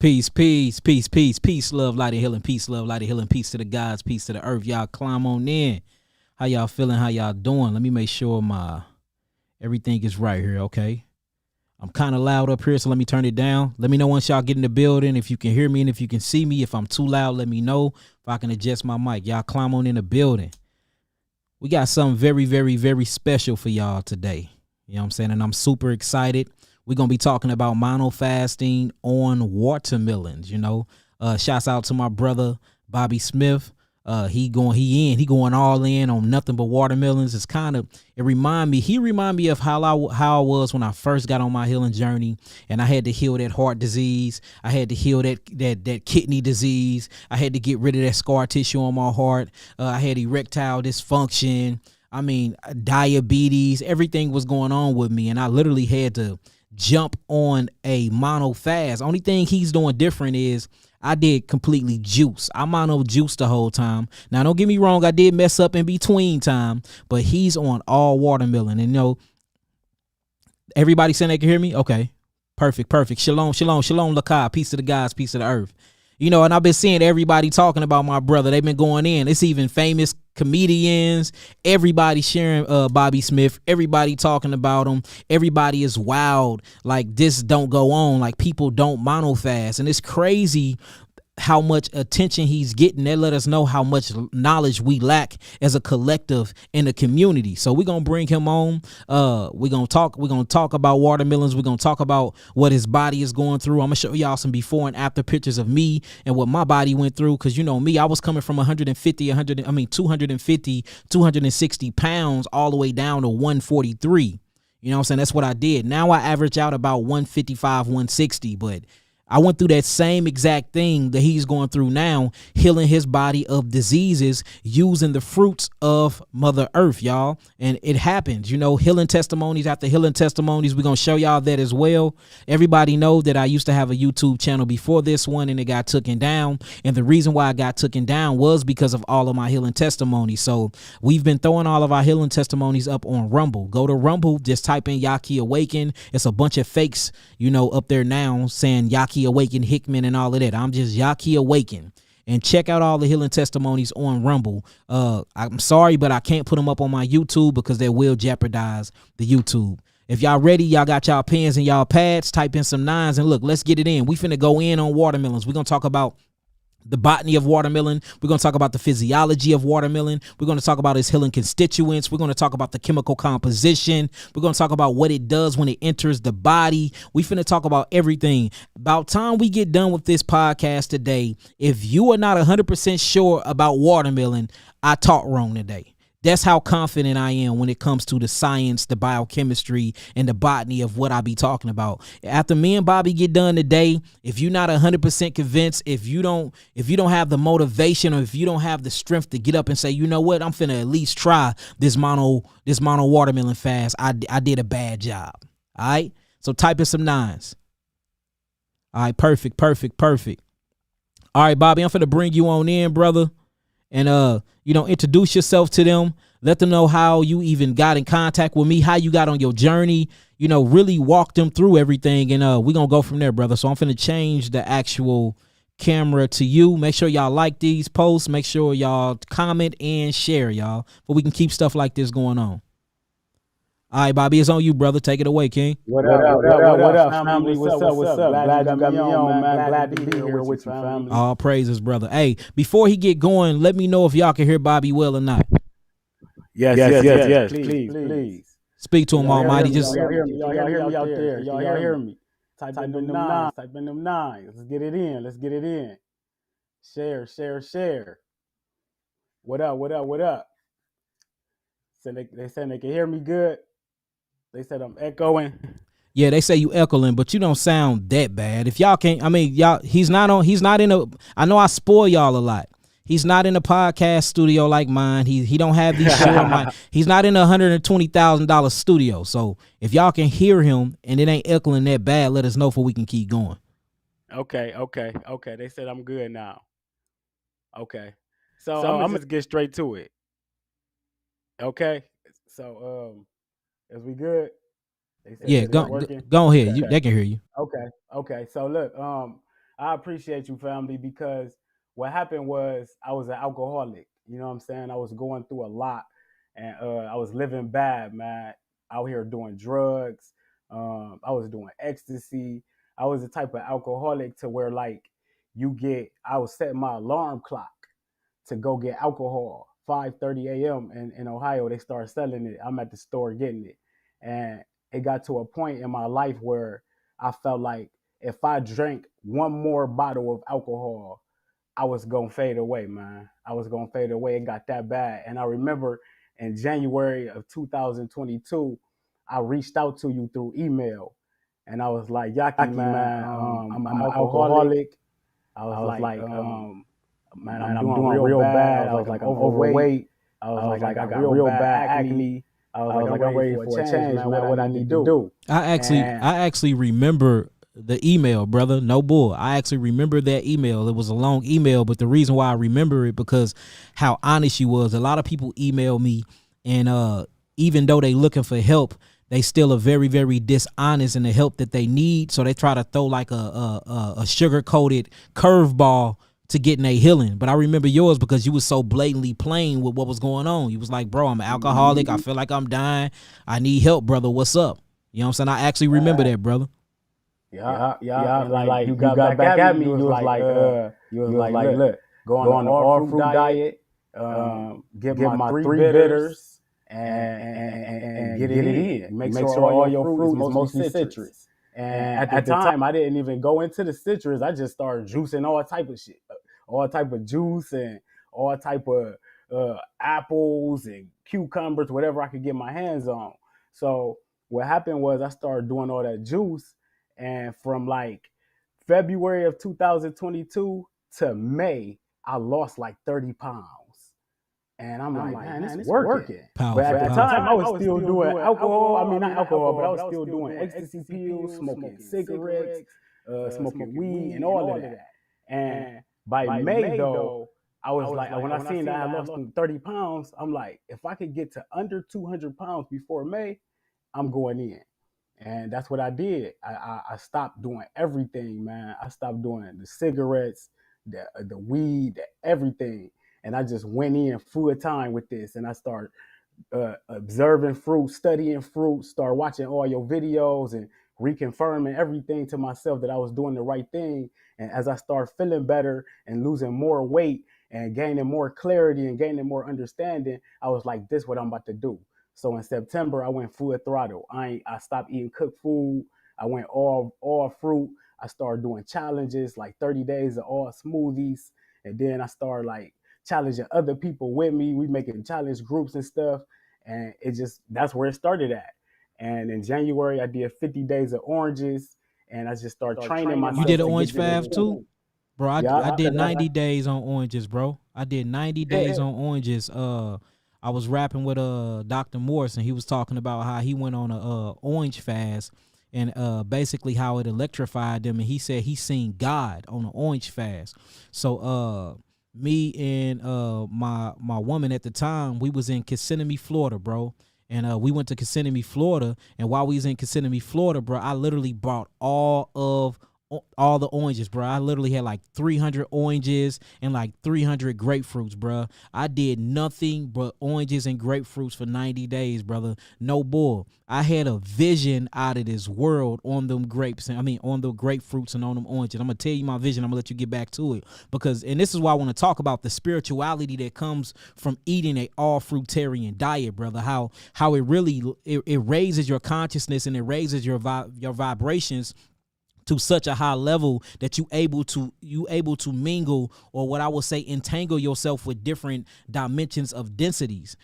Peace, peace, peace, peace, peace, love, light, and healing. Peace, love, light, and healing. Peace to the gods, peace to the earth. Y'all climb on in. How y'all feeling? How y'all doing? Let me make sure my everything is right here, okay? I'm kind of loud up here, so let me turn it down. Let me know once y'all get in the building if you can hear me and if you can see me. If I'm too loud, let me know. If I can adjust my mic. Y'all climb on in the building. We got something very, very, very special for y'all today. You know what I'm saying? And I'm super excited. We're going to be talking about mono fasting on watermelons, you know. Shouts out to my brother, Bobby Smith. He going all in on nothing but watermelons. He remind me of how I was when I first got on my healing journey, and I had to heal that heart disease. I had to heal that kidney disease. I had to get rid of that scar tissue on my heart. I had erectile dysfunction. I mean, diabetes, everything was going on with me, and I literally had to jump on a mono fast. Only thing he's doing different is I did completely juice. I mono juice the whole time. Now, don't get me wrong, I did mess up in between time, but he's on all watermelon. And you know, everybody saying they can hear me? Okay, perfect. Shalom, lakai, peace to the gods, peace to the earth. You know, and I've been seeing everybody talking about my brother. They've been going in. It's even famous comedians, everybody sharing Bobby Smith, everybody talking about him. Everybody is wild. Like, this don't go on. Like, people don't mono fast. And it's crazy how much attention he's getting. They let us know how much knowledge we lack as a collective in the community. So we're gonna bring him on. We're gonna talk about watermelons. We're gonna talk about what his body is going through. I'm gonna show y'all some before and after pictures of me and what my body went through. Cause you know me, I was coming from 260 pounds all the way down to 143. You know what I'm saying? That's what I did. Now I average out about 155, 160, but I went through that same exact thing that he's going through now, healing his body of diseases using the fruits of Mother Earth, y'all. And it happens, you know, healing testimonies after healing testimonies. We're going to show y'all that as well. Everybody know that I used to have a YouTube channel before this one and it got taken down. And the reason why I got taken down was because of all of my healing testimonies. So we've been throwing all of our healing testimonies up on Rumble. Go to Rumble, just type in Yahki Awaken. It's a bunch of fakes, you know, up there now saying Yahki Awaken, Hickman, and all of that. I'm just Yahki Awaken. And check out all the healing testimonies on Rumble. I'm sorry, but I can't put them up on my YouTube because they will jeopardize the YouTube. If y'all ready, y'all got y'all pens and y'all pads, type in some nines, and look, let's get it in. We finna go in on watermelons. We're gonna talk about the botany of watermelon. We're going to talk about the physiology of watermelon. We're going to talk about its healing constituents. We're going to talk about the chemical composition. We're going to talk about what it does when it enters the body. We finna talk about everything. About time we get done with this podcast today, if you are not 100% sure about watermelon, I talk wrong today. That's how confident I am when it comes to the science, the biochemistry, and the botany of what I be talking about. After me and Bobby get done today, if you're not 100% convinced, if you don't have the motivation, or if you don't have the strength to get up and say, you know what, I'm finna at least try this mono watermelon fast, I did a bad job. All right, so type in some nines. All right, perfect. All right, Bobby, I'm finna bring you on in, brother. And, you know, introduce yourself to them. Let them know how you even got in contact with me, how you got on your journey, you know, really walk them through everything. And we're going to go from there, brother. So I'm finna change the actual camera to you. Make sure y'all like these posts. Make sure y'all comment and share, y'all, but we can keep stuff like this going on. All right, Bobby, it's on you, brother. Take it away, King. What up, family? What's up? Glad you got me on, man. Glad to be here with you, family. All praises, brother. Hey, before he get going, let me know if y'all can hear Bobby well or not. Yes. Please. Speak to him, Almighty. Y'all hear me out there. Y'all hear me. Type in them nines. Let's get it in. Share. What up? They said they can hear me good. They said I'm echoing. Yeah, they say you echoing, but you don't sound that bad. If y'all can't, I mean, y'all, he's not in a, I know I spoil y'all a lot. He's not in a podcast studio like mine. He don't have these he's not in a $120,000 studio. So if y'all can hear him and it ain't echoing that bad, let us know so we can keep going. Okay. They said I'm good now. Okay. So I'm gonna get straight to it. Okay. So is we good? Yeah, go ahead. They can hear you. Okay. So look, I appreciate you, family, because what happened was I was an alcoholic. You know what I'm saying? I was going through a lot, and I was living bad, man. Out here doing drugs. I was doing ecstasy. I was the type of alcoholic to where like I was setting my alarm clock to go get alcohol. 5:30 a.m. in Ohio, they started selling it. I'm at the store getting it, and it got to a point in my life where I felt like if I drank one more bottle of alcohol, I was gonna fade away, man. I was gonna fade away. It got that bad. And I remember in January of 2022, I reached out to you through email, and I was like, Yahki, man, I'm an alcoholic. I was like, man, I'm doing real bad. I was like, I'm overweight. I was like, I got real bad acne. I was like, I'm ready for a change, man. What I need to do. I actually remember the email, brother. No bull. I actually remember that email. It was a long email, but the reason why I remember it because how honest you was. A lot of people email me, and even though they looking for help, they still are very, very dishonest in the help that they need. So they try to throw like a sugar coated curveball to getting a healing. But I remember yours because you was so blatantly plain with what was going on. You was like, bro, I'm an alcoholic. I feel like I'm dying. I need help, brother. What's up? You know what I'm saying? I actually remember that, brother. Yeah. And like you got back at me. You was like, look, go on the all fruit diet, get my 3 bitters, and get it in. Make sure all your fruit is mostly citrus. And at the time, I didn't even go into the citrus. I just started juicing all type of shit, all type of juice and all type of apples and cucumbers, whatever I could get my hands on. So what happened was I started doing all that juice, and from like February of 2022 to May, I lost like 30 pounds. And I'm like, man, it's working. Powerful, but at the time, I was still doing alcohol. I mean, not alcohol, but I was still doing ecstasy pills, smoking cigarettes, smoking weed, and all of that. And by May, though, I was like, when I seen that I lost 30 pounds, I'm like, if I could get to under 200 pounds before May, I'm going in. And that's what I did. I stopped doing everything, man. I stopped doing the cigarettes, the weed, everything. And I just went in full time with this. And I started observing fruit, studying fruit, start watching all your videos and reconfirming everything to myself that I was doing the right thing. And as I start feeling better and losing more weight and gaining more clarity and gaining more understanding, I was like, this is what I'm about to do. So in September, I went full throttle. I stopped eating cooked food. I went all fruit. I started doing challenges, like 30 days of all smoothies. And then I started like challenging other people with me. We making challenge groups and stuff. And that's where it started at. And in January, I did 50 days of oranges. And I just started training myself. You did an orange fast too? Bro, I did 90 days on oranges, bro. I did 90 days on oranges. I was rapping with Dr. Morris, and he was talking about how he went on a orange fast and basically how it electrified them. And he said he seen God on an orange fast. So me and my woman at the time, we was in Kissimmee, Florida, bro. And we went to Kissimmee, Florida. And while we was in Kissimmee, Florida, bro, I literally brought all the oranges, bro. I literally had like 300 oranges and like 300 grapefruits, bro. I did nothing but oranges and grapefruits for 90 days, brother. No bull. I had a vision out of this world on them grapes. I mean, on the grapefruits and on them oranges. I'm going to tell you my vision. I'm going to let you get back to it. And this is why I want to talk about the spirituality that comes from eating a all fruitarian diet, brother. How it really, it raises your consciousness and it raises your vibrations to such a high level that you able to mingle, or what I would say entangle yourself with different dimensions of densities.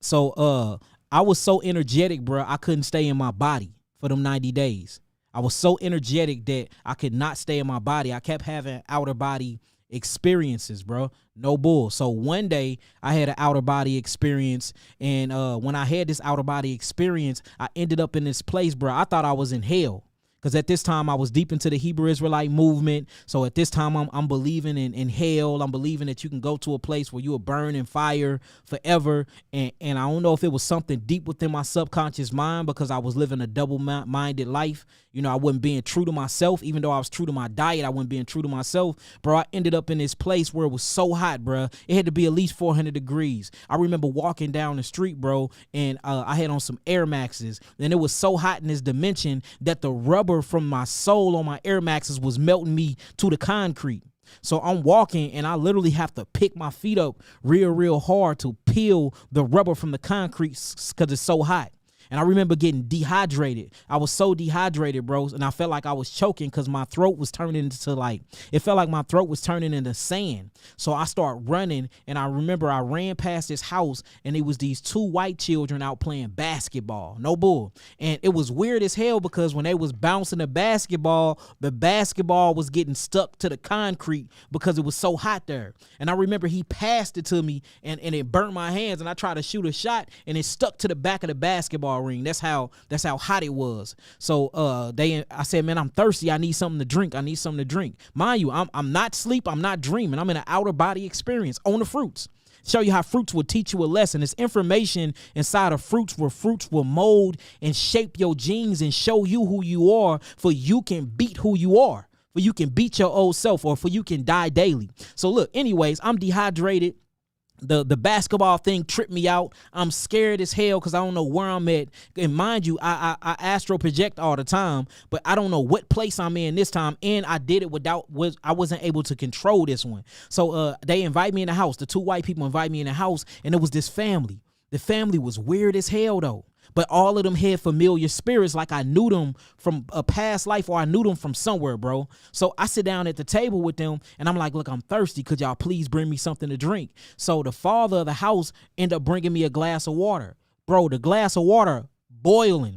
So I was so energetic, bro, I couldn't stay in my body for them 90 days. I was so energetic that I could not stay in my body. I kept having outer body experiences, bro. No bull. So one day I had an outer body experience, and when I had this outer body experience, I ended up in this place, bro. I thought I was in hell. because at this time I was deep into the Hebrew Israelite movement. So at this time I'm believing in hell. I'm believing that you can go to a place where you will burn in fire forever. And I don't know if it was something deep within my subconscious mind, because I was living a double-minded life. You know, I wasn't being true to myself. Even though I was true to my diet, I wasn't being true to myself. Bro, I ended up in this place where it was so hot, bro. It had to be at least 400 degrees. I remember walking down the street, bro, and I had on some Air Maxes. And it was so hot in this dimension that the rubber from my sole on my Air Maxes was melting me to the concrete. So I'm walking and I literally have to pick my feet up real hard to peel the rubber from the concrete because it's so hot. And I remember getting dehydrated. I was so dehydrated, bros, and I felt like I was choking because my throat was turning into it felt like my throat was turning into sand. So I start running, and I remember I ran past this house, and it was these two white children out playing basketball. No bull. And it was weird as hell because when they was bouncing the basketball was getting stuck to the concrete because it was so hot there. And I remember he passed it to me, and it burnt my hands, and I tried to shoot a shot, and it stuck to the back of the basketball ring. That's how hot it was. So I said, man, I'm thirsty. I need something to drink. Mind you, I'm not asleep. I'm not dreaming. I'm in an outer body experience on the fruits. Show you how fruits will teach you a lesson. It's information inside of fruits where fruits will mold and shape your genes and show you who you are, for you can beat who you are, for you can beat your old self, or for you can die daily. So look, anyways, I'm dehydrated. The basketball thing tripped me out. I'm scared as hell because I don't know where I'm at. And mind you, I astral project all the time, but I don't know what place I'm in this time. And I did it I wasn't able to control this one. So they invite me in the house. The two white people invite me in the house, and it was this family. The family was weird as hell though. But all of them had familiar spirits, like I knew them from a past life, or I knew them from somewhere, bro. So I sit down at the table with them, and I'm like, look, I'm thirsty. Could y'all please bring me something to drink? So the father of the house ended up bringing me a glass of water. Bro, the glass of water boiling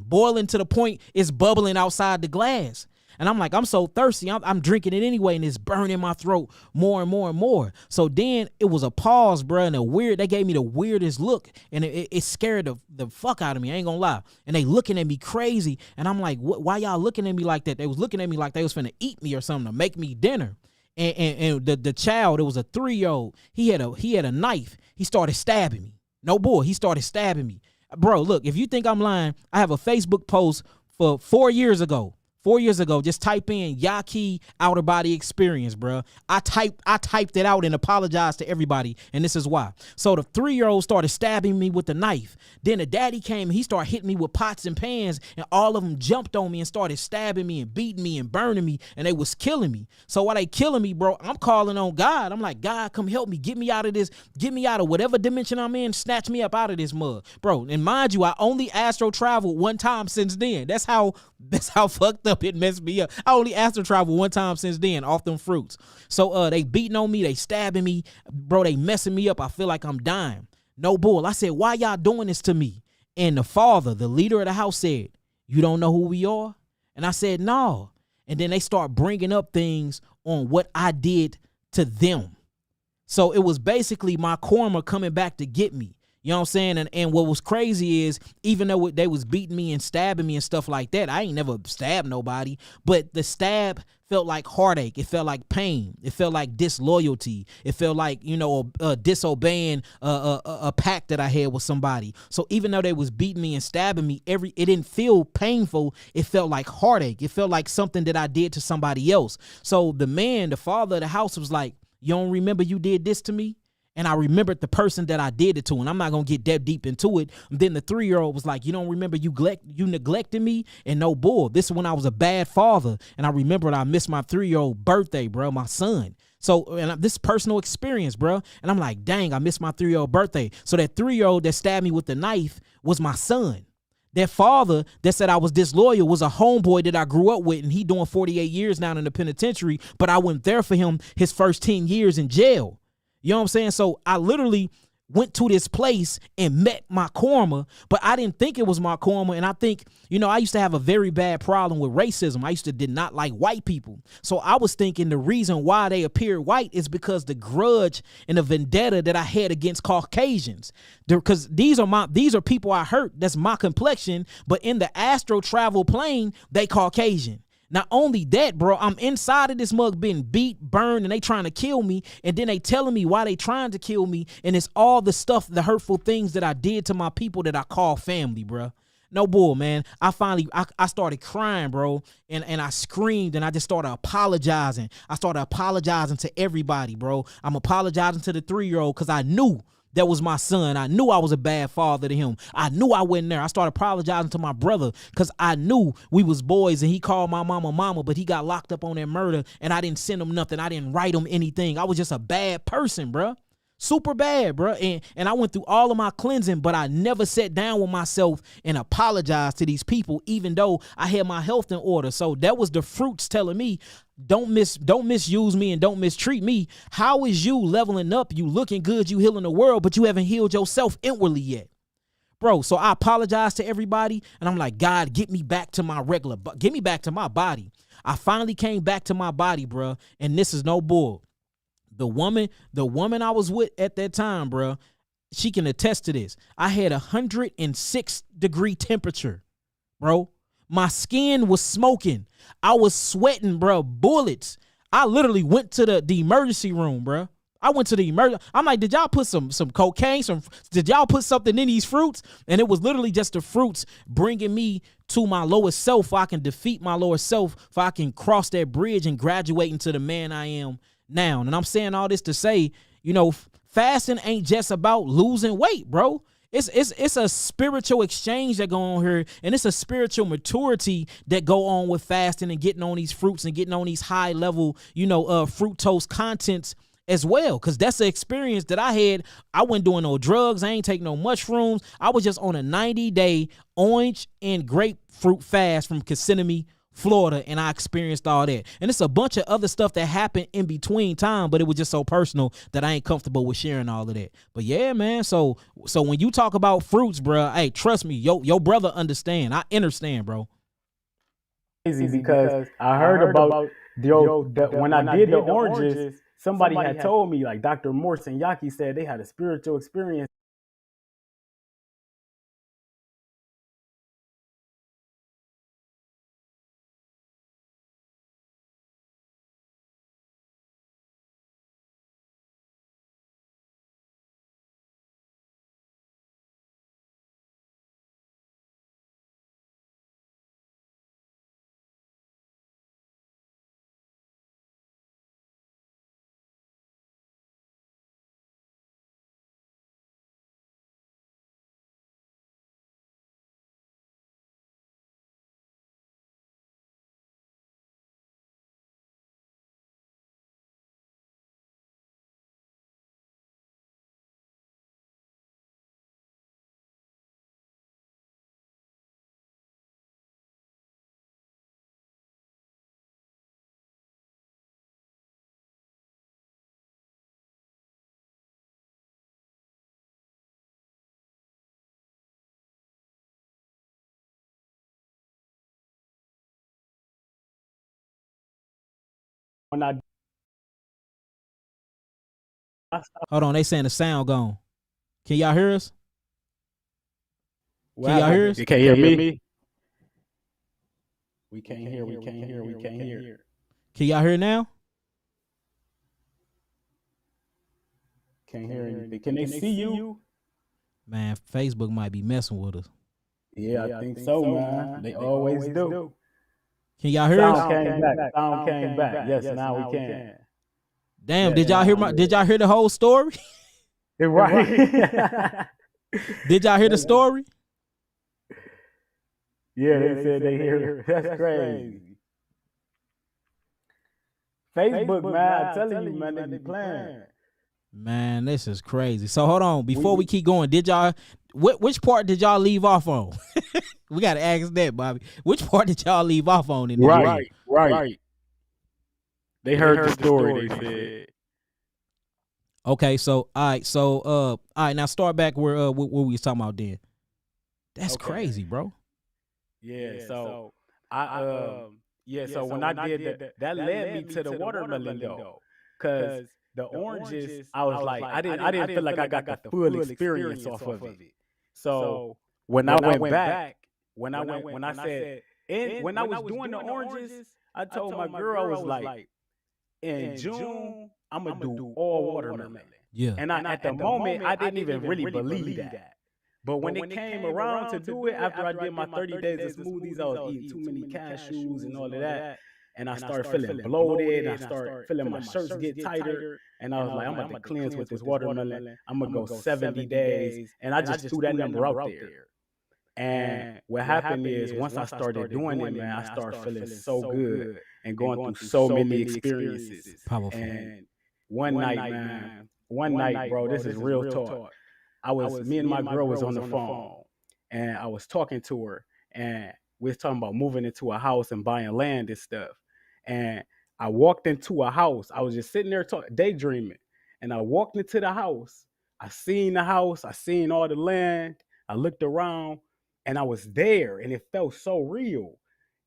to the point it's bubbling outside the glass. And I'm like, I'm so thirsty. I'm drinking it anyway, and it's burning my throat more and more and more. So then it was a pause, bro, and they gave me the weirdest look, and it scared the fuck out of me. I ain't gonna lie. And they looking at me crazy, and I'm like, why y'all looking at me like that? They was looking at me like they was finna eat me or something to make me dinner. And the child, it was a 3-year-old. He had a knife. He started stabbing me. No boy, he started stabbing me. Bro, look, if you think I'm lying, I have a Facebook post for 4 years ago. 4 years ago, just type in Yahki outer body experience, bro. I typed it out and apologized to everybody, and this is why. So the 3-year-old started stabbing me with the knife. Then the daddy came, he started hitting me with pots and pans, and all of them jumped on me and started stabbing me and beating me and burning me, and they was killing me. So while they killing me, bro, I'm calling on God. I'm like, God, come help me. Get me out of this. Get me out of whatever dimension I'm in. Snatch me up out of this mud. Bro, and mind you, I only astro traveled one time since then. That's how fucked up it messed me up. I only astral traveled one time since then off them fruits. So they beating on me, they stabbing me, bro, they messing me up. I feel like I'm dying. No bull. I said, why y'all doing this to me? And the father, the leader of the house, said, you don't know who we are? And I said, no. And then they start bringing up things on what I did to them. So it was basically my karma coming back to get me. You know what I'm saying? And what was crazy is, even though they was beating me and stabbing me and stuff like that, I ain't never stabbed nobody, but the stab felt like heartache. It felt like pain. It felt like disloyalty. It felt like, disobeying a pact that I had with somebody. So even though they was beating me and stabbing me, it didn't feel painful. It felt like heartache. It felt like something that I did to somebody else. So the father of the house was like, you don't remember you did this to me? And I remembered the person that I did it to, and I'm not going to get that deep into it. And then the 3-year-old was like, you don't remember you neglected me? And no bull. This is when I was a bad father. And I remembered I missed my 3-year-old birthday, bro, my son. So, and this personal experience, bro. And I'm like, dang, I missed my 3-year-old birthday. So that 3-year-old that stabbed me with the knife was my son. That father that said I was disloyal was a homeboy that I grew up with, and he doing 48 years now in the penitentiary, but I went there for him his first 10 years in jail. You know what I'm saying? So I literally went to this place and met my karma, but I didn't think it was my karma. And I think, I used to have a very bad problem with racism. I did not like white people. So I was thinking the reason why they appeared white is because the grudge and the vendetta that I had against Caucasians. Because these are people I hurt. That's my complexion. But in the astral travel plane, they Caucasian. Not only that, bro, I'm inside of this mug being beat, burned, and they trying to kill me. And then they telling me why they trying to kill me. And it's all the stuff, the hurtful things that I did to my people that I call family, bro. No bull, man. I started crying, bro. And I screamed and I just started apologizing. I started apologizing to everybody, bro. I'm apologizing to the 3-year-old because I knew that was my son. I knew I was a bad father to him. I knew I wasn't there. I started apologizing to my brother because I knew we was boys and he called my mama, but he got locked up on that murder and I didn't send him nothing. I didn't write him anything. I was just a bad person, bro. Super bad, bro. And I went through all of my cleansing, but I never sat down with myself and apologized to these people, even though I had my health in order. So that was the fruits telling me, don't misuse me and don't mistreat me. How is you leveling up? You looking good, you healing the world, but you haven't healed yourself inwardly yet. Bro, so I apologize to everybody, and I'm like, God, get me back to my get me back to my body. I finally came back to my body, bro, and this is no bull. The woman I was with at that time, bro, she can attest to this. I had 106-degree temperature, bro. My skin was smoking. I was sweating, bro, bullets. I literally went to the emergency room, bro. I went to the emergency. I'm like, did y'all put some cocaine? Did y'all put something in these fruits? And it was literally just the fruits bringing me to my lower self, so I can defeat my lower self, so I can cross that bridge and graduate into the man I am now. And I'm saying all this to say, you know, fasting ain't just about losing weight, bro. It's a spiritual exchange that go on here, and it's a spiritual maturity that go on with fasting and getting on these fruits and getting on these high level, fructose contents as well. Cause that's the experience that I had. I wasn't doing no drugs. I ain't taking no mushrooms. I was just on a 90-day orange and grapefruit fast from Kissimmee, Florida, and I experienced all that. And it's a bunch of other stuff that happened in between time, but it was just so personal that I ain't comfortable with sharing all of that. But yeah, man, so when you talk about fruits, bro, hey, trust me, your brother understand. I understand, bro. Crazy because I heard about when I did the oranges, somebody had told me, like Dr. Morse and Yahki said they had a spiritual experience. When I Hold on, they saying the sound gone. Can y'all hear us? Can y'all hear us? You can't hear me? We can't hear. Can y'all hear now? Can't hear anything. Can they see you? Man, Facebook might be messing with us. Yeah, I think so, man. They always do. Can y'all hear us? Sound came back. Yes, now we can. Damn, did y'all hear the whole story? Right. Did y'all hear the story? Yeah, they said they hear. That's crazy. Facebook, man, I'm telling you, man, they be playing. Man, this is crazy. So hold on, before we keep going, did y'all which part did y'all leave off on? We gotta ask that, Bobby. Which part did y'all leave off on in the Right. They heard the story, they said. Okay, so all right, now start back where we was talking about then. That's crazy, bro. Yeah, so so when I did that led me to the watermelon though. Cause the oranges, I was like, I didn't feel like I got the full experience off of it. So when I went back, when I was doing the oranges, I told my girl, I was like, in June, I'm gonna do all watermelon. Yeah. And at the moment, I didn't even really believe that. But when it came around to do it, after I did my 30 days of smoothies, I was eating too many cashews and all of that. And I started feeling bloated. And I started feeling my shirts get tighter. And I was like, I'm about to cleanse with this watermelon. I'm gonna go 70 days. And I just threw that number out there. And what happened is once I started doing it, man, I started feeling so good and going through so many experiences. Powerful. And one night, bro, this is real talk. Me and my girl was on the phone, and I was talking to her, and we was talking about moving into a house and buying land and stuff. And I walked into a house. I was just sitting there daydreaming, and I walked into the house. I seen the house. I seen all the land. I looked around, and I was there, and it felt so real.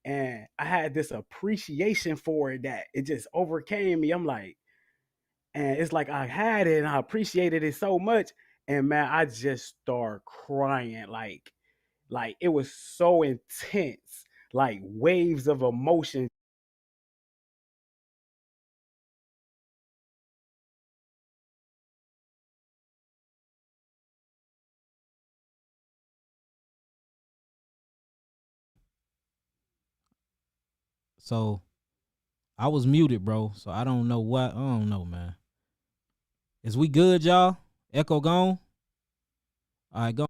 And I had this appreciation for it that it just overcame me. I'm like, and it's like I had it and I appreciated it so much. And man, I just started crying. Like it was so intense, like waves of emotion. So I was muted, bro. So I don't know what. I don't know, man. Is we good, y'all? Echo gone? All right, go.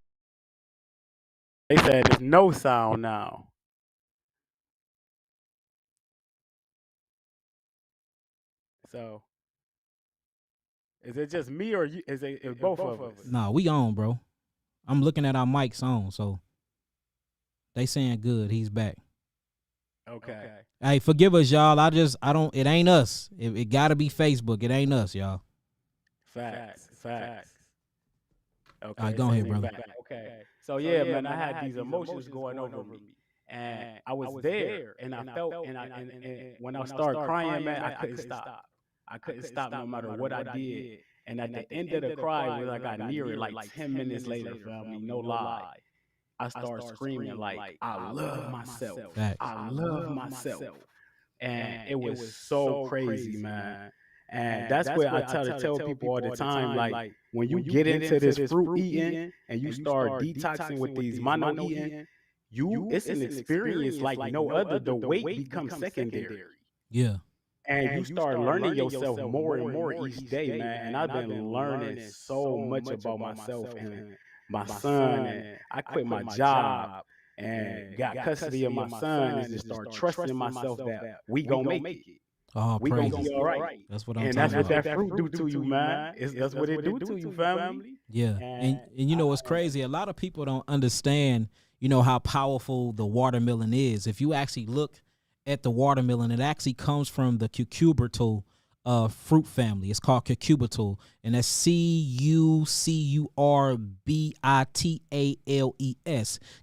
They said there's no sound now. So is it just me or you? Is it both of us? Nah, we on, bro. I'm looking at our mics on, so they saying good. He's back. Okay. Hey, forgive us, y'all. I don't. It ain't us. It gotta be Facebook. It ain't us, y'all. Facts. Okay. All right, go ahead, brother. Okay. So yeah, man, I had these emotions going over me, and I was there, and I felt, and when I started crying, man, I couldn't stop. I couldn't stop no matter what I did. And at the end of the cry, when I got near it, like 10 minutes later, family, no lie, I started screaming like, I love myself. Facts. I love myself. And it was so crazy, man. And that's where I tell people all the time, like when you get into this fruit eating and you start detoxing with these mono eating, it's an experience like no other. The weight becomes secondary. Yeah. And you start learning yourself more and more each day, man. And I've been learning so much about myself and my son. And I quit my job and got custody of my son and just start trusting myself that we gonna make it. Oh, We praise. gonna be all right. That's what I'm And talking that's what about. that fruit do to you, man. That's what it do to you, family. Yeah. And you know what's crazy? A lot of people don't understand, how powerful the watermelon is. If you actually look at the watermelon, it actually comes from the cucurbitale fruit family. It's called cucurbitale, and that's curbitales,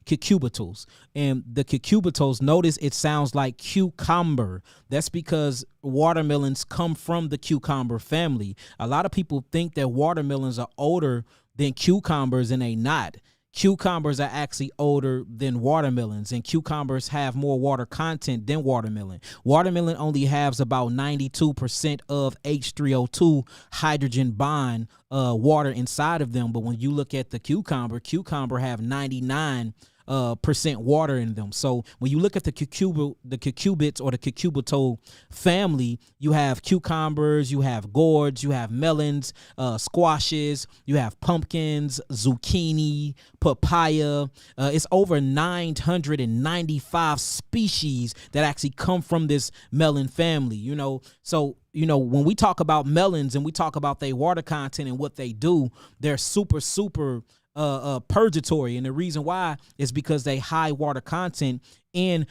cucurbitales. And the cucurbitales, notice it sounds like cucumber. That's because watermelons come from the cucumber family. A lot of people think that watermelons are older than cucumbers, and they not. Cucumbers are actually older than watermelons, and cucumbers have more water content than watermelon. Watermelon only has about 92% of H3O2 hydrogen bond water inside of them. But when you look at the cucumber have 99% water in them. So when you look at the cucurbits or the cucurbitale family, you have cucumbers, you have gourds, you have melons, squashes, you have pumpkins, zucchini, papaya. It's over 995 species that actually come from this melon family, So, when we talk about melons and we talk about their water content and what they do, they're super purgatory, and the reason why is because they high water content in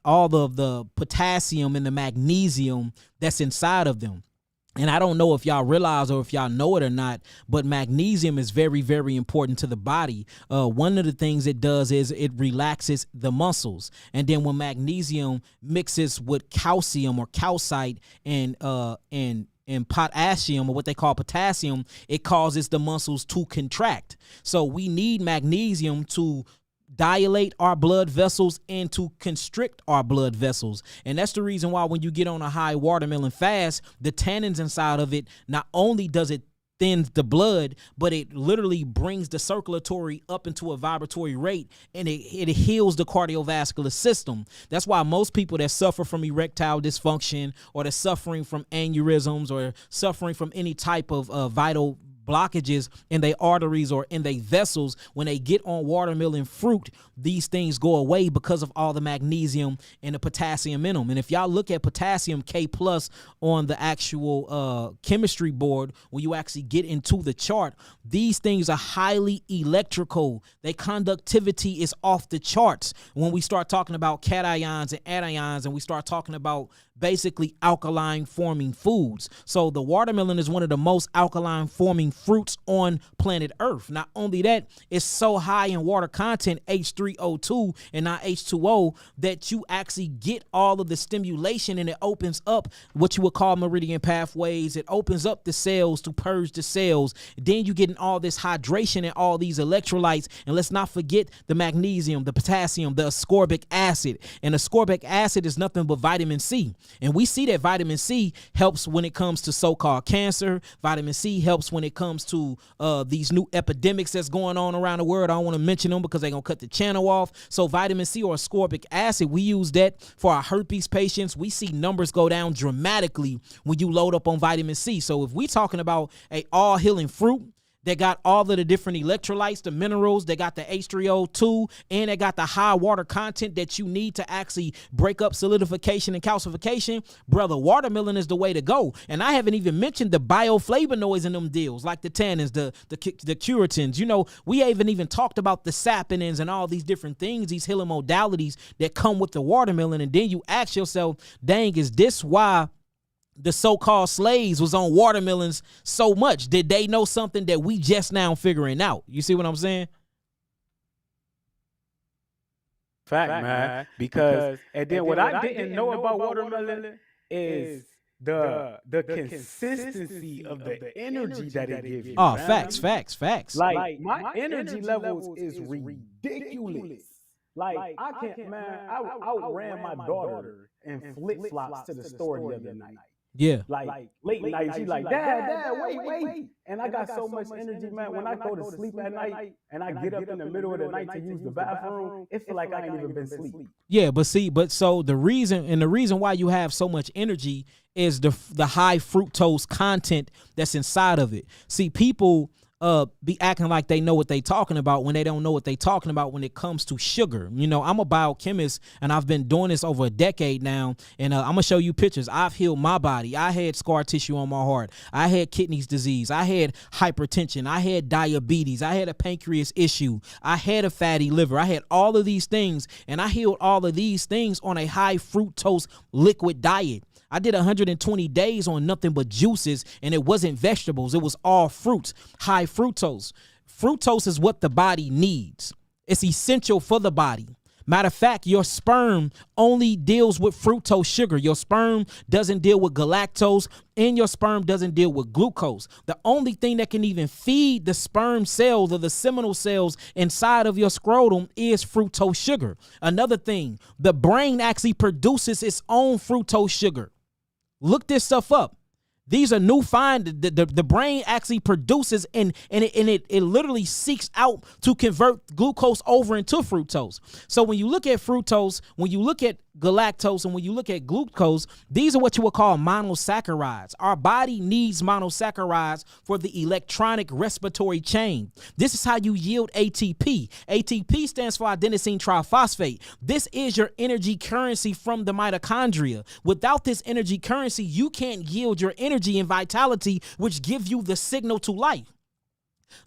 all of the potassium and the magnesium that's inside of them. And I don't know if y'all realize or if y'all know it or not, but magnesium is very, very important to the body. One of the things it does is it relaxes the muscles. And then when magnesium mixes with calcium or calcite and potassium, or what they call potassium, it causes the muscles to contract. So we need magnesium to dilate our blood vessels and to constrict our blood vessels. And that's the reason why when you get on a high watermelon fast, the tannins inside of it, not only does it thins the blood, but it literally brings the circulatory up into a vibratory rate, and it heals the cardiovascular system. That's why most people that suffer from erectile dysfunction, or they're suffering from aneurysms, or suffering from any type of vital blockages in their arteries or in their vessels, when they get on watermelon fruit, these things go away because of all the magnesium and the potassium in them. And if y'all look at potassium K plus on the actual chemistry board, when you actually get into the chart, these things are highly electrical. Their conductivity is off the charts when we start talking about cations and anions, and we start talking about basically alkaline forming foods. So the watermelon is one of the most alkaline forming fruits on planet Earth. Not only that, it's so high in water content, H3O2 and not H2O, that you actually get all of the stimulation, and it opens up what you would call meridian pathways. It opens up the cells to purge the cells. Then you getting all this hydration and all these electrolytes. And let's not forget the magnesium, the potassium, the ascorbic acid. And ascorbic acid is nothing but vitamin C. And we see that vitamin C helps when it comes to so-called cancer. Vitamin C helps when it comes to these new epidemics that's going on around the world. I don't want to mention them because they're going to cut the channel off. So vitamin C, or ascorbic acid, we use that for our herpes patients. We see numbers go down dramatically when you load up on vitamin C. So if we talking about a all-healing fruit, they got all of the different electrolytes, the minerals, they got the H3O2, and they got the high water content that you need to actually break up solidification and calcification. Brother, watermelon is the way to go. And I haven't even mentioned the bioflavonoids in them deals, like the tannins, the curatins. You know, we haven't even talked about the saponins and all these different things, these healing modalities that come with the watermelon. And then you ask yourself, dang, is this why the so-called slaves was on watermelons so much? Did they know something that we just now figuring out? You see what I'm saying? Fact, man. Because and then what I didn't know about watermelon is the consistency of the energy that it gives you. Oh, man. Facts. Like my energy levels is ridiculous. Like I can't, man. I ran my daughter in flip-flops to the store the other night. Yeah. Like late night, she's like, Dad, wait. And I got so much energy, man. When I go to sleep at night and I get up in the middle of the night to use the bathroom, it feel like I ain't even been asleep. Yeah, but so the reason why you have so much energy is the high fructose content that's inside of it. See, people be acting like they know what they talking about when they don't know what they talking about when it comes to sugar. You know, I'm a biochemist, and I've been doing this over a decade now, and I'm gonna show you pictures. I've healed my body. I had scar tissue on my heart. I had kidneys disease. I had hypertension. I had diabetes. I had a pancreas issue. I had a fatty liver. I had all of these things, and I healed all of these things on a high fructose liquid diet. I did 120 days on nothing but juices, and it wasn't vegetables. It was all fruits, high fructose. Fructose is what the body needs. It's essential for the body. Matter of fact, your sperm only deals with fructose sugar. Your sperm doesn't deal with galactose, and your sperm doesn't deal with glucose. The only thing that can even feed the sperm cells or the seminal cells inside of your scrotum is fructose sugar. Another thing, the brain actually produces its own fructose sugar. Look this stuff up. These are new find. The brain actually produces and it literally seeks out to convert glucose over into fructose. So when you look at fructose, when you look at galactose, and when you look at glucose, these are what you would call monosaccharides. Our body needs monosaccharides for the electronic respiratory chain. This is how you yield ATP. ATP stands for adenosine triphosphate. This is your energy currency from the mitochondria. Without this energy currency, you can't yield your energy and vitality, which give you the signal to life.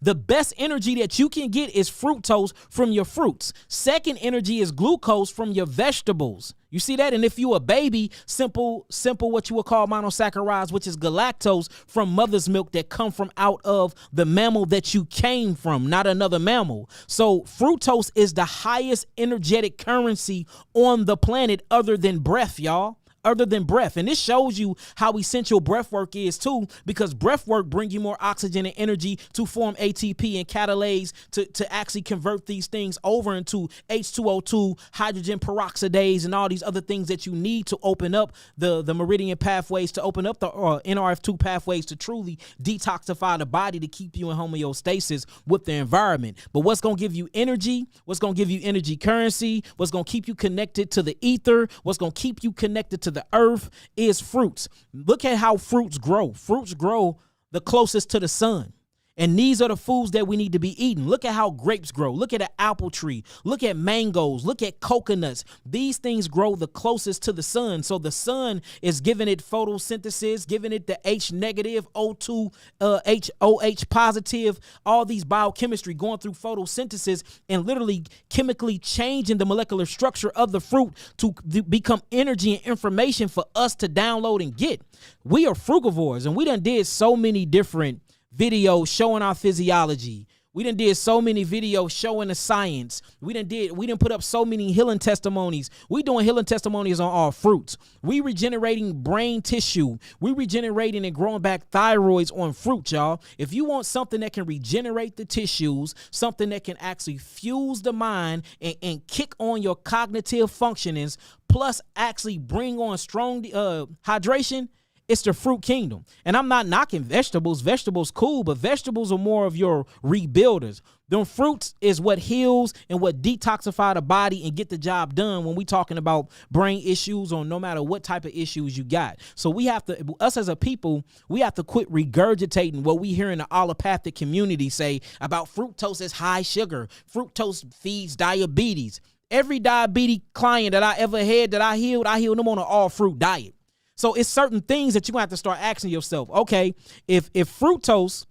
The best energy that you can get is fructose from your fruits. Second energy is glucose from your vegetables. You see that? And if you a baby, simple what you would call monosaccharides, which is galactose from mother's milk that come from out of the mammal that you came from, not another mammal. So fructose is the highest energetic currency on the planet other than breath, y'all. other than breath. And this shows you how essential breath work is too, because breath work bring you more oxygen and energy to form ATP and catalase to actually convert these things over into H2O2, hydrogen peroxidase, and all these other things that you need to open up the meridian pathways, to open up the NRF2 pathways to truly detoxify the body, to keep you in homeostasis with the environment. But what's going to give you energy, what's going to give you energy currency, what's going to keep you connected to the ether, what's going to keep you connected to the earth is fruits. Look at how fruits grow. Fruits grow the closest to the sun. And these are the foods that we need to be eating. Look at how grapes grow. Look at an apple tree. Look at mangoes. Look at coconuts. These things grow the closest to the sun. So the sun is giving it photosynthesis, giving it the H negative, O2, OH positive, all these biochemistry going through photosynthesis and literally chemically changing the molecular structure of the fruit to become energy and information for us to download and get. We are frugivores, and we done did so many different videos showing our physiology. We done did so many videos showing the science. We done put up so many healing testimonies. We doing healing testimonies on our fruits. We regenerating brain tissue. We regenerating and growing back thyroids on fruit, y'all. If you want something that can regenerate the tissues, something that can actually fuse the mind and kick on your cognitive functionings, plus actually bring on strong hydration, it's the fruit kingdom. And I'm not knocking vegetables. Vegetables cool, but vegetables are more of your rebuilders. Them fruits is what heals and what detoxify the body and get the job done when we talking about brain issues or no matter what type of issues you got. So we have to, us as a people, we have to quit regurgitating what we hear in the allopathic community say about fructose is high sugar. Fructose feeds diabetes. Every diabetes client that I ever had that I healed them on an all fruit diet. So it's certain things that you're going to have to start asking yourself, okay, if fructose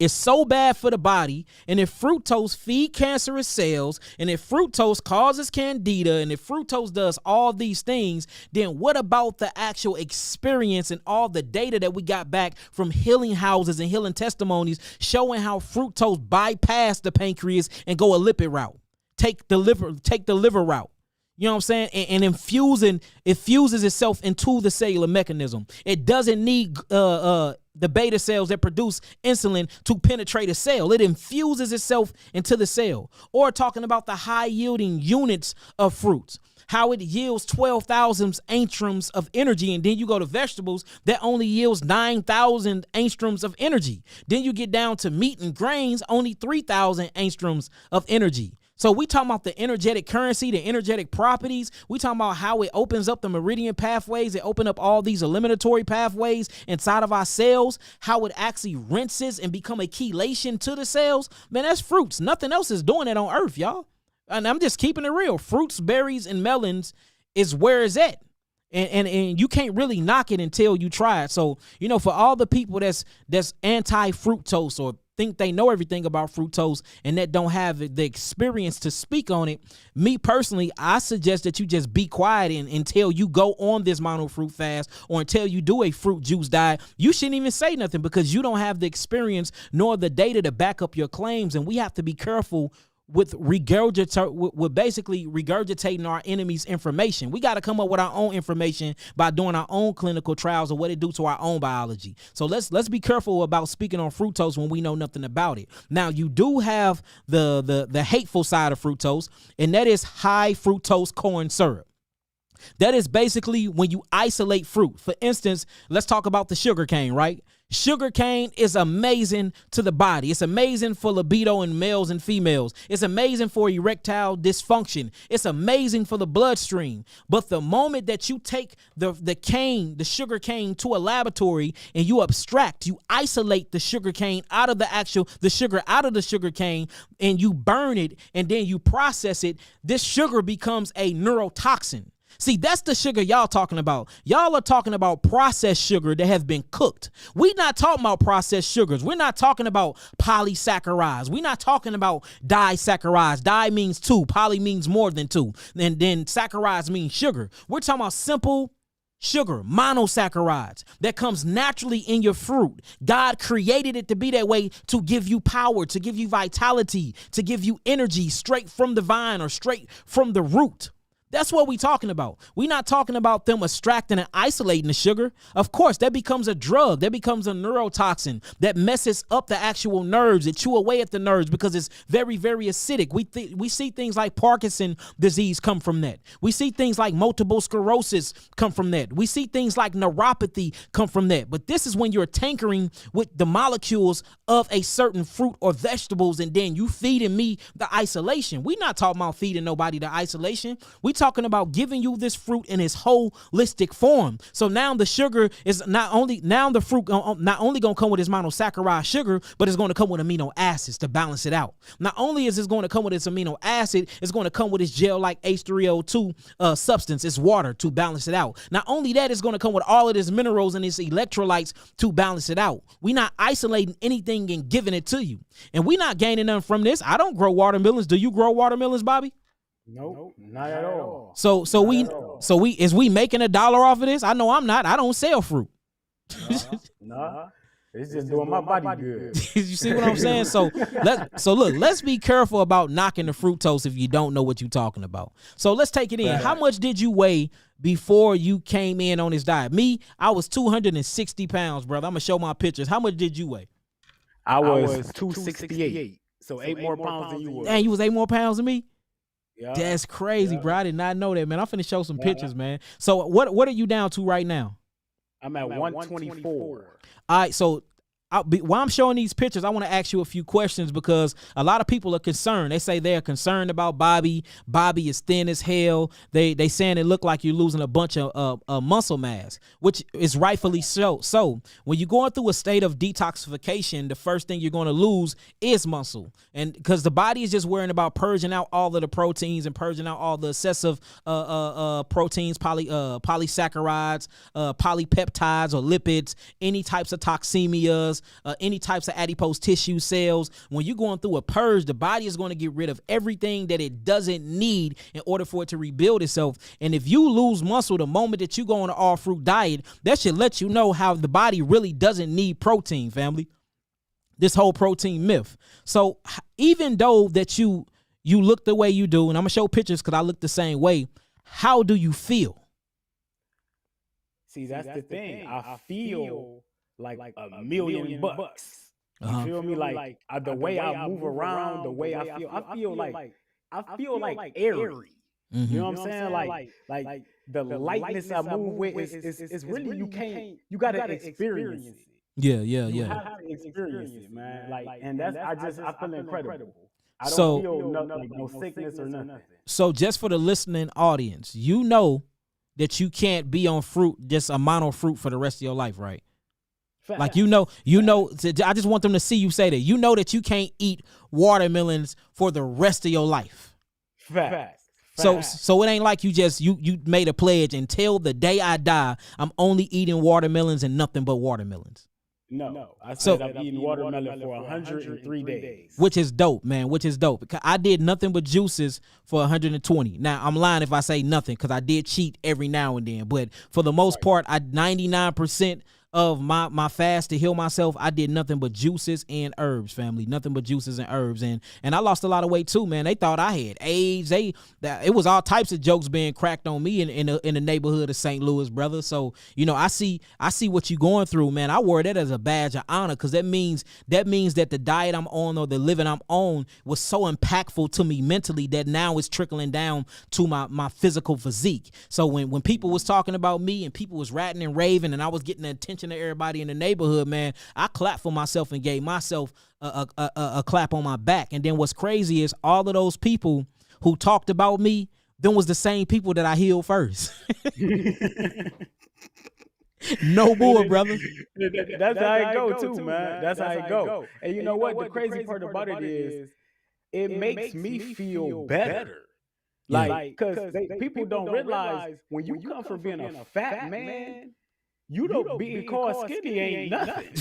is so bad for the body, and if fructose feed cancerous cells, and if fructose causes candida, and if fructose does all these things, then what about the actual experience and all the data that we got back from healing houses and healing testimonies showing how fructose bypassed the pancreas and go a lipid route, take the liver route? You know what I'm saying? And it fuses itself into the cellular mechanism. It doesn't need the beta cells that produce insulin to penetrate a cell. It infuses itself into the cell. Or talking about the high yielding units of fruits, how it yields 12,000 angstroms of energy. And then you go to vegetables that only yields 9,000 angstroms of energy. Then you get down to meat and grains, only 3,000 angstroms of energy. So we talking about the energetic currency, the energetic properties. We talking about how it opens up the meridian pathways. It open up all these eliminatory pathways inside of our cells, how it actually rinses and become a chelation to the cells. Man, that's fruits. Nothing else is doing that on earth, y'all. And I'm just keeping it real. Fruits, berries, and melons is where it's at. And you can't really knock it until you try it. So, you know, for all the people that's anti-fructose or think they know everything about fructose and that don't have the experience to speak on it, me personally, I suggest that you just be quiet until you go on this mono fruit fast or until you do a fruit juice diet. You shouldn't even say nothing because you don't have the experience nor the data to back up your claims. And we have to be careful with basically regurgitating our enemy's information. We got to come up with our own information by doing our own clinical trials of what it do to our own biology. So let's be careful about speaking on fructose when we know nothing about it. Now, you do have the hateful side of fructose, and that is high fructose corn syrup. That is basically when you isolate fruit. For instance, let's talk about the sugarcane, right? Sugarcane is amazing to the body. It's amazing for libido in males and females. It's amazing for erectile dysfunction. It's amazing for the bloodstream. But the moment that you take the sugar cane to a laboratory and you abstract, you isolate the sugar cane out of the sugar out of the sugar cane and you burn it and then you process it, this sugar becomes a neurotoxin. See, that's the sugar y'all talking about. Y'all are talking about processed sugar that has been cooked. We're not talking about processed sugars. We're not talking about polysaccharides. We're not talking about disaccharides. Di means two. Poly means more than two. And then saccharides mean sugar. We're talking about simple sugar, monosaccharides that comes naturally in your fruit. God created it to be that way to give you power, to give you vitality, to give you energy straight from the vine or straight from the root. That's what we talking about. We're not talking about them extracting and isolating the sugar. Of course, that becomes a drug. That becomes a neurotoxin that messes up the actual nerves. It chew away at the nerves because it's very, very acidic. We see things like Parkinson disease come from that. We see things like multiple sclerosis come from that. We see things like neuropathy come from that. But this is when you're tankering with the molecules of a certain fruit or vegetables, and then you feeding me the isolation. We're not talking about feeding nobody the isolation. We talking about giving you this fruit in its holistic form. So now the sugar is the fruit not only gonna come with its monosaccharide sugar, but it's going to come with amino acids to balance it out. Not only is it going to come with its amino acid, it's going to come with its gel-like H3O2 substance, its water, to balance it out. Not only that, it's going to come with all of its minerals and its electrolytes to balance it out. We're not isolating anything and giving it to you, and we're not gaining nothing from this. I don't grow watermelons. Do you grow watermelons, Bobby? Nope, not at all. So is we making $1 off of this? I know I'm not. I don't sell fruit. Nah. It's just doing my body good. You see what I'm saying? So look, let's be careful about knocking the fructose if you don't know what you're talking about. So let's take it in. How much did you weigh before you came in on this diet? Me, I was 260 pounds, brother. I'm gonna show my pictures. How much did you weigh? I was 268. So 8 more pounds than you were. Dang, you was 8 more pounds than me? Yeah. That's crazy, bro. I did not know that, man. I'm finna show some pictures, man. So what are you down to right now? I'm at 124. All right, so while I'm showing these pictures, I want to ask you a few questions because a lot of people are concerned. They say they're concerned about Bobby. Bobby is thin as hell. They saying it look like you're losing a bunch of muscle mass, which is rightfully so. So when you're going through a state of detoxification, the first thing you're going to lose is muscle, and because the body is just worrying about purging out all of the proteins and purging out all the excessive proteins, polysaccharides, polypeptides or lipids, any types of toxemias, any types of adipose tissue cells. When you're going through a purge, the body is going to get rid of everything that it doesn't need in order for it to rebuild itself. And if you lose muscle the moment that you go on an all fruit diet, that should let you know how the body really doesn't need protein, family. This whole protein myth. So even though that you look the way you do, and I'm gonna show pictures because I look the same way, how do you feel? See, that's the thing. I feel like $1 million. You feel me? Like the way I move around, the way I feel like airy. Mm-hmm. You know what I'm saying? Like the lightness I move with is really you gotta experience it. Yeah. You have to experience it, man. And I feel incredible. I don't feel no sickness or nothing. So just for the listening audience, you know that you can't be on fruit, just a mono fruit for the rest of your life, right? Fact. Like, you know, I just want them to see you say that. You know that you can't eat watermelons for the rest of your life. Fact. So it ain't like you made a pledge, until the day I die, I'm only eating watermelons and nothing but watermelons. No. I said I've eaten watermelon for 103 days. Which is dope, man. Which is dope. Because I did nothing but juices for 120. Now, I'm lying if I say nothing, because I did cheat every now and then. But for the most part, 99% of my fast to heal myself, I did nothing but juices and herbs, family. Nothing but juices and herbs. And I lost a lot of weight too, man. They thought I had AIDS. It was all types of jokes being cracked on me in the neighborhood of St. Louis, brother. So, you know, I see what you're going through, man. I wear that as a badge of honor, because that means that the diet I'm on or the living I'm on was so impactful to me mentally that now it's trickling down to my physical physique. So when people was talking about me and people was ratting and raving and I was getting the attention to everybody in the neighborhood, man, I clapped for myself and gave myself a clap on my back. And then what's crazy is all of those people who talked about me, them was the same people that I healed first. No more, brother. That's how it go too, man. That's how it go. And you know what? The crazy part about it is, it makes me feel better. Like, because people don't realize, when you come from being a fat man, you don't being called skinny ain't nothing.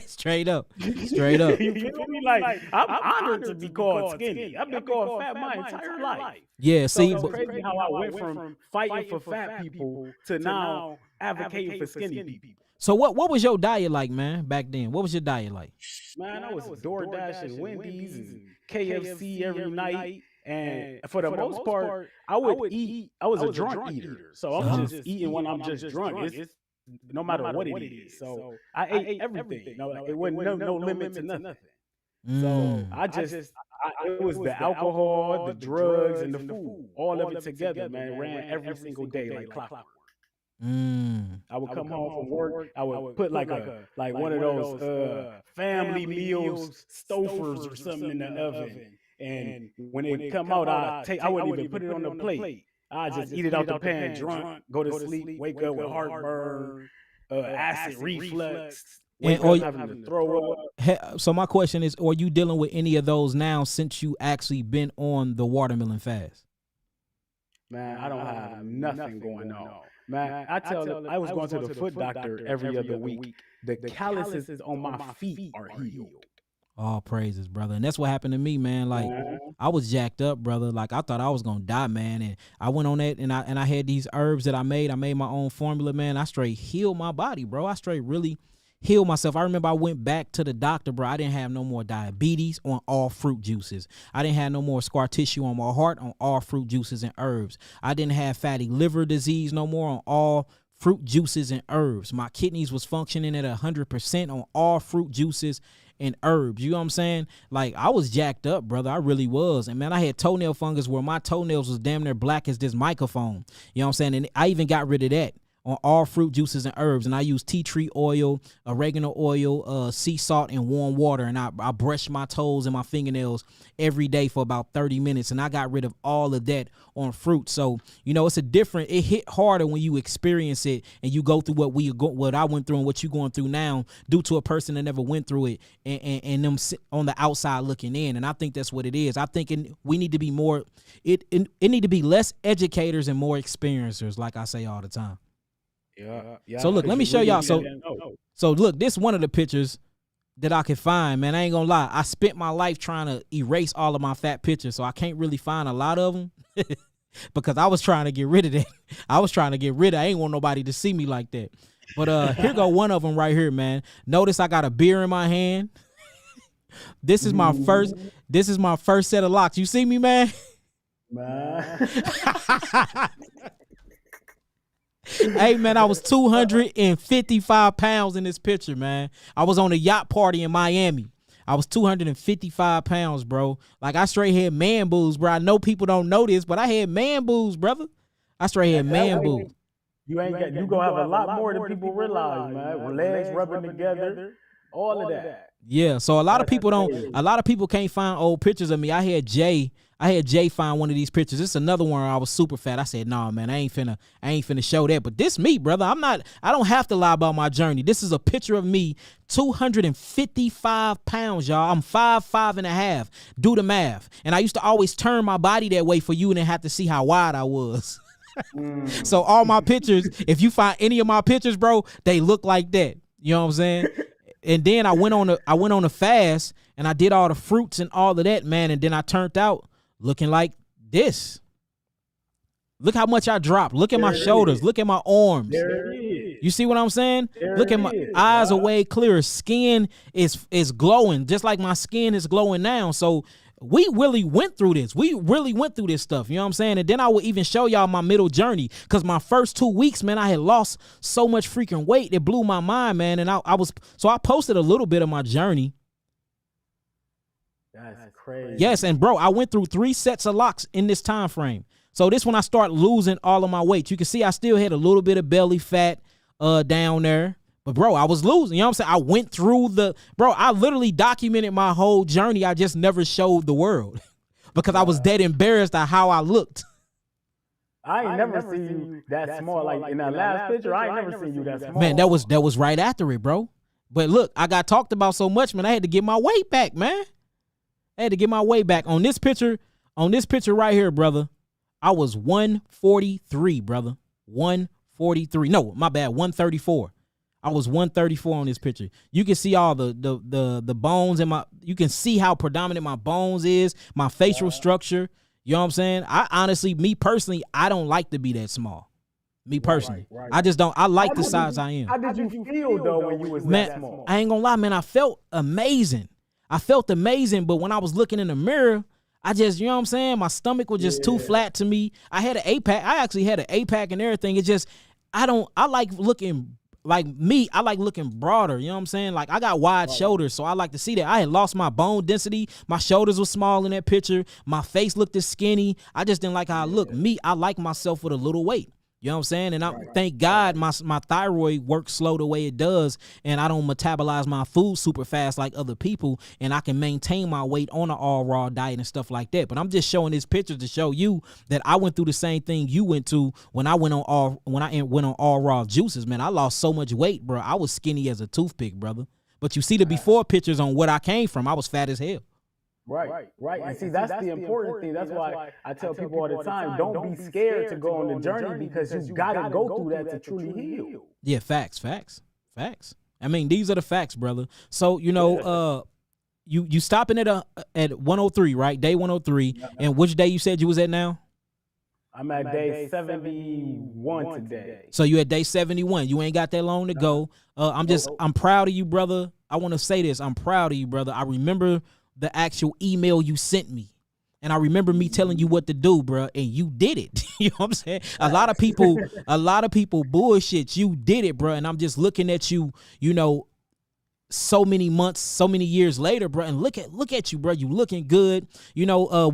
Straight up. You feel me? Like, I'm honored to be called skinny. I've been called fat my entire life. Yeah, see, so it's crazy how I went from fighting for fat people to now advocating for skinny people. So what was your diet like, man, back then? What was your diet like? Man, I was DoorDash and Wendy's and KFC every night. And for the most part, I would eat. I was a drunk eater, so I'm just eating when I'm just drunk. It's no matter what it is. So I ate everything. You know, like, it wasn't no limit to nothing. So it was the alcohol, the drugs, and the food, all of it together, man. Ran every single day like clockwork. I would come home from work. I would put like one of those family meals Stouffer's or something in the oven, and when it come out, I wouldn't even put it on the plate. I just eat it out the pan, drunk, go to sleep, wake up with heartburn, acid reflux. And having to throw up. So my question is, are you dealing with any of those now since you actually been on the watermelon fast? Man, I don't have nothing going on. Man, I tell them, I was going to the foot doctor every other week. The calluses on my feet are healed. All praises, brother. And that's what happened to me, man. Like, I was jacked up, brother. Like, I thought I was gonna die, man. And I went on that, and I had these herbs that I made. I made my own formula, man. I straight healed my body, bro. I straight really heal myself. I remember I went back to the doctor, bro. I didn't have no more diabetes on all fruit juices. I didn't have no more scar tissue on my heart on all fruit juices and herbs. I didn't have fatty liver disease no more on all fruit juices and herbs. My kidneys was functioning at 100% on all fruit juices and herbs. You know what I'm saying? Like, I was jacked up, brother. I really was. And man, I had toenail fungus where my toenails was damn near black as this microphone. You know what I'm saying? And I even got rid of that on all fruit juices and herbs. And I use tea tree oil, oregano oil, sea salt, and warm water. And I brush my toes and my fingernails every day for about 30 minutes. And I got rid of all of that on fruit. So, you know, it hit harder when you experience it and you go through what I went through and what you going through now due to a person that never went through it and them on the outside looking in. And I think that's what it is. I think we need to be more, it need to be less educators and more experiencers, like I say all the time. Yeah. So look, let me show y'all. So look, this is one of the pictures that I could find, man. I ain't gonna lie. I spent my life trying to erase all of my fat pictures, so I can't really find a lot of them because I was trying to get rid of that. I ain't want nobody to see me like that. But here go one of them right here, man. Notice I got a beer in my hand. This is my first set of locks. You see me, man? Hey, man, I was 255 pounds in this picture, man. I was on a yacht party in Miami. I was 255 pounds, bro. Like, I straight had man boobs, bro. I know people don't know this, but I had man boobs, brother. I straight had man boobs. You gonna have a lot more than people realize, man. Legs rubbing together, all of that. Yeah, so a lot of people can't find old pictures of me. I had Jay find one of these pictures. This is another one where I was super fat. I said, nah, man, I ain't finna show that. But this me, brother. I don't have to lie about my journey. This is a picture of me, 255 pounds, y'all. I'm 5'5.5". Do the math. And I used to always turn my body that way for you and then have to see how wide I was. So all my pictures, if you find any of my pictures, bro, they look like that. You know what I'm saying? And then I went on a fast and I did all the fruits and all of that, man. And then I turned out looking like this. Look how much I dropped. Look at my shoulders. Look at my arms. You see what I'm saying? Look at my eyes are way clearer. Skin is glowing, just like my skin is glowing now. So we really went through this. We really went through this stuff. You know what I'm saying? And then I will even show y'all my middle journey. Because my first 2 weeks, man, I had lost so much freaking weight. It blew my mind, man. And I posted a little bit of my journey. That's crazy. Yes, and bro, I went through 3 sets of locks in this time frame. So this when I start losing all of my weight. You can see I still had a little bit of belly fat down there. But bro, I was losing. You know what I'm saying? I went through I literally documented my whole journey. I just never showed the world because I was dead embarrassed at how I looked. I ain't never seen you that small. Like in that last picture, I ain't never seen you that small. Man, that was right after it, bro. But look, I got talked about so much, man. I had to get my weight back, man. I had to get my weight back. On this picture right here, brother, I was 143, brother. 143. No, my bad, 134. I was 134 on this picture. You can see all the bones in you can see how predominant my bones is, my facial structure. You know what I'm saying? Me personally, I don't like to be that small. Me personally. Right. I just don't. I like the size I am. How did you feel though when you was that small? I ain't gonna lie, man. I felt amazing. But when I was looking in the mirror, I just, you know what I'm saying? My stomach was just too flat to me. I had an 8-pack. I actually had an 8-pack and everything. It just, I like looking, like me, I like looking broader. You know what I'm saying? Like I got wide shoulders, so I like to see that. I had lost my bone density. My shoulders were small in that picture. My face looked as skinny. I just didn't like how I looked. Me, I like myself with a little weight. You know what I'm saying? And I thank God my thyroid works slow the way it does, and I don't metabolize my food super fast like other people, and I can maintain my weight on an all raw diet and stuff like that. But I'm just showing this picture to show you that I went through the same thing you went to when I went on all raw juices. Man, I lost so much weight, bro. I was skinny as a toothpick, brother. But you see the before pictures on what I came from. I was fat as hell. Right. And see, that's the important thing. That's why I tell people all the time, don't be scared to go on the journey, because you got to go through that to truly heal. Yeah, facts. I mean, these are the facts, brother. So, you know, you stopping at 103, right? Day 103. Yeah. And which day you said you was at now? I'm at day 71 today. So you at day 71. You ain't got that long to go. I'm proud of you, brother. I want to say this. I'm proud of you, brother. I remember the actual email you sent me, and I remember me telling you what to do, bro, and you did it. You know what I'm saying? A lot of people bullshit. You did it, bro, and I'm just looking at you, you know, so many months, so many years later, bro, and look at you, bro. You looking good. You know,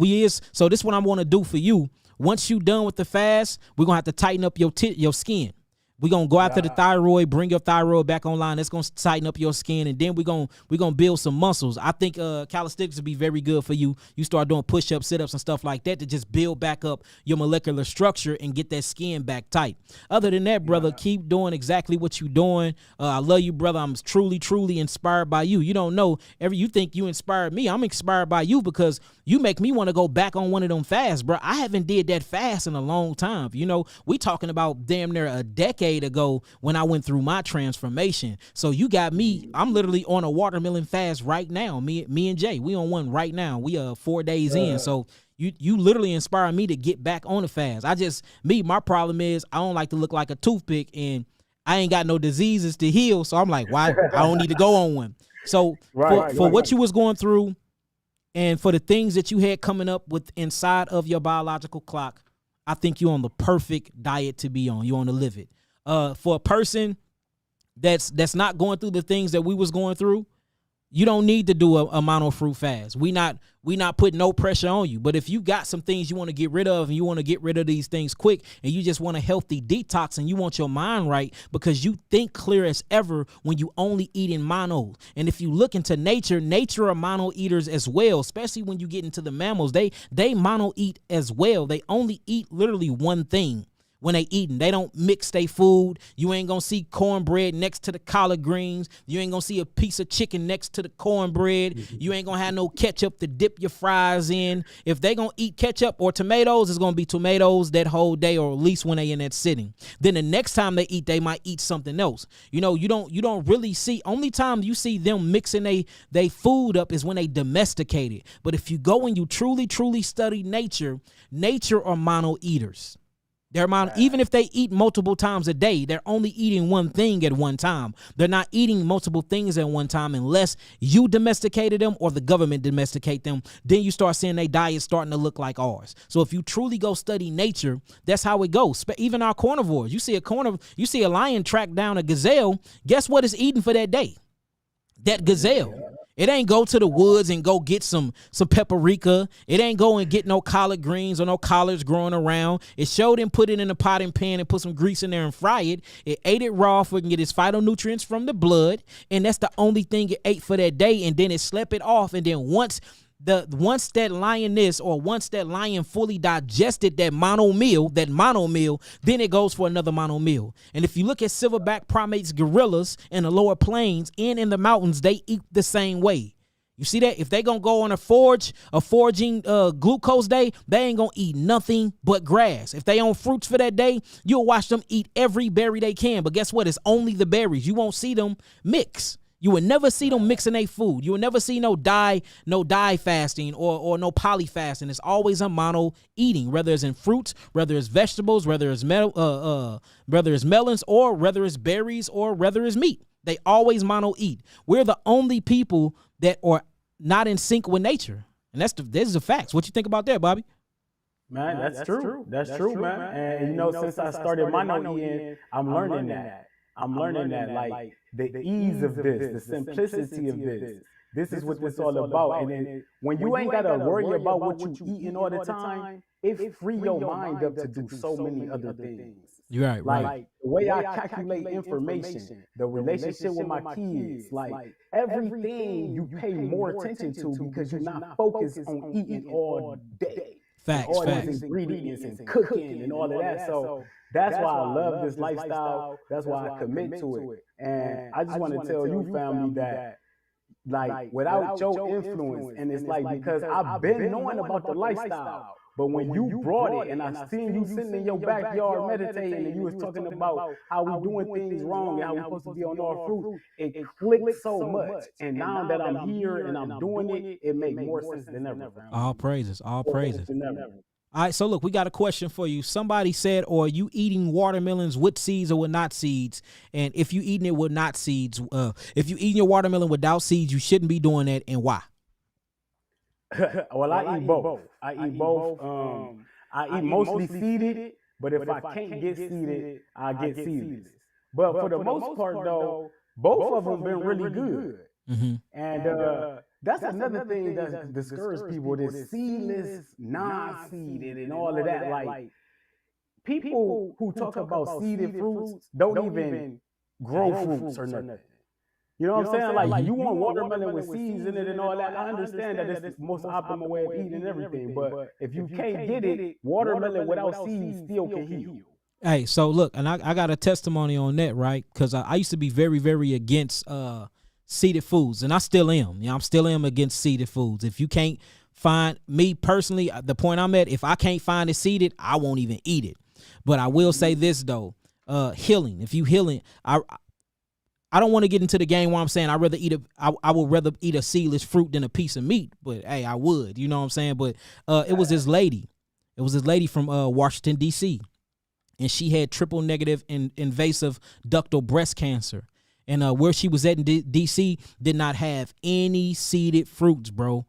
so this is what I want to do for you. Once you done with the fast, we're gonna have to tighten up your skin. We're going to go after the thyroid, bring your thyroid back online. That's going to tighten up your skin, and then we're going to build some muscles. I think calisthenics would be very good for you. You start doing push-ups, sit-ups, and stuff like that to just build back up your molecular structure and get that skin back tight. Other than that, brother, keep doing exactly what you're doing. I love you, brother. I'm truly, truly inspired by you. You don't know. You think you inspired me. I'm inspired by you because you make me want to go back on one of them fasts, bro. I haven't did that fast in a long time. You know, we talking about damn near a decade ago when I went through my transformation. So you got me, I'm literally on a watermelon fast right now. Me and Jay, we on one right now. We are 4 days in. So you literally inspire me to get back on the fast. My problem is I don't like to look like a toothpick, and I ain't got no diseases to heal. So I'm like, why? I don't need to go on one. So for what you was going through, and for the things that you had coming up with inside of your biological clock, I think you're on the perfect diet to be on. You want to live it. For a person that's not going through the things that we was going through, you don't need to do a mono fruit fast. We not putting no pressure on you. But if you got some things you want to get rid of, and you want to get rid of these things quick, and you just want a healthy detox, and you want your mind right because you think clear as ever when you only eat in mono. And if you look into nature are mono eaters as well, especially when you get into the mammals. They mono eat as well. They only eat literally one thing. When they eating, they don't mix their food. You ain't gonna see cornbread next to the collard greens. You ain't gonna see a piece of chicken next to the cornbread. You ain't gonna have no ketchup to dip your fries in. If they gonna eat ketchup or tomatoes, it's gonna be tomatoes that whole day, or at least when they in that sitting. Then the next time they eat, they might eat something else. You know, you don't really see. Only time you see them mixing they food up is when they domesticate it. But if you go and you truly, truly study nature are mono eaters. Even if they eat multiple times a day, they're only eating one thing at one time. They're not eating multiple things at one time unless you domesticated them or the government domesticate them. Then you start seeing their diet starting to look like ours. So if you truly go study nature, that's how it goes. Even our carnivores. You see a lion track down a gazelle. Guess what it's eating for that day? That gazelle. It ain't go to the woods and go get some paprika. It ain't go and get no collard greens or no collards growing around. It showed him put it in a potting pan and put some grease in there and fry it. It ate it raw so it can get its phytonutrients from the blood. And that's the only thing it ate for that day. And then it slept it off. And then once that lion fully digested that mono meal, then it goes for another mono meal. And if you look at silverback primates, gorillas in the lower plains and in the mountains, they eat the same way. You see that? If they gonna go on a foraging glucose day, they ain't gonna eat nothing but grass. If they on fruits for that day, you'll watch them eat every berry they can. But guess what? It's only the berries. You won't see them mix. You will never see them mixing their food. You will never see no dye fasting or no poly fasting. It's always a mono eating, whether it's in fruits, whether it's vegetables, whether it's melons, or whether it's berries, or whether it's meat. They always mono eat. We're the only people that are not in sync with nature. And there's the facts. What you think about that, Bobby? Man, that's true. That's true, man. And you know, since I started mono eating, I'm learning that. I'm learning that, like, the ease of this, the simplicity of this. This is what this all about. And then when you ain't gotta worry about what you eating all the time, it free your mind up to do so many other things. You're right, right. Like the way I calculate information, the relationship with my kids, like everything you pay more attention to because you're not focused on eating all day. Facts, all facts. these ingredients and cooking and all of that. So that's why I love this lifestyle. That's why I commit to it. And I just want to tell you, family, that like without your influence, and it's like because I've been knowing about the lifestyle, but when you brought it and I seen you sitting in your backyard meditating and you was talking about how we doing things wrong and how we supposed to be on our fruit, it clicked so much. And now that I'm here and I'm doing it, it makes more sense than ever. All praises, all praises. All right, so look, we got a question for you. Somebody said, are you eating watermelons with seeds or with not seeds? And if you eating it with not seeds, if you eating your watermelon without seeds, you shouldn't be doing that, and why? Well, I eat both. I eat both. I eat mostly seeded, but if I can't get seeded, I get seedless. But for the most part, though, both of them been really good. Mm-hmm. And that's another thing that discourages people, this seedless, non-seeded, and all of that. Like, people who talk about seeded fruits don't even grow fruits or nothing. You know what I'm saying? Like, you want watermelon with seeds in it and all that. I understand that it's the most optimal way of eating everything, but if you can't get it, watermelon without seeds still can heal. Hey, so look, and I got a testimony on that, right? Because I used to be very, very against seeded foods, and I still am. You know, I'm still am against seeded foods. If you can't find, me personally, the point I'm at, if I can't find it seeded, I won't even eat it. But I will say this though, healing. If you healing, I don't want to get into the game where I'm saying I would rather eat a seedless fruit than a piece of meat. But hey, I would, you know what I'm saying? But it was this lady. It was this lady from Washington, D.C. And she had triple negative invasive ductal breast cancer. And where she was at in D.C. did not have any seeded fruits, bro.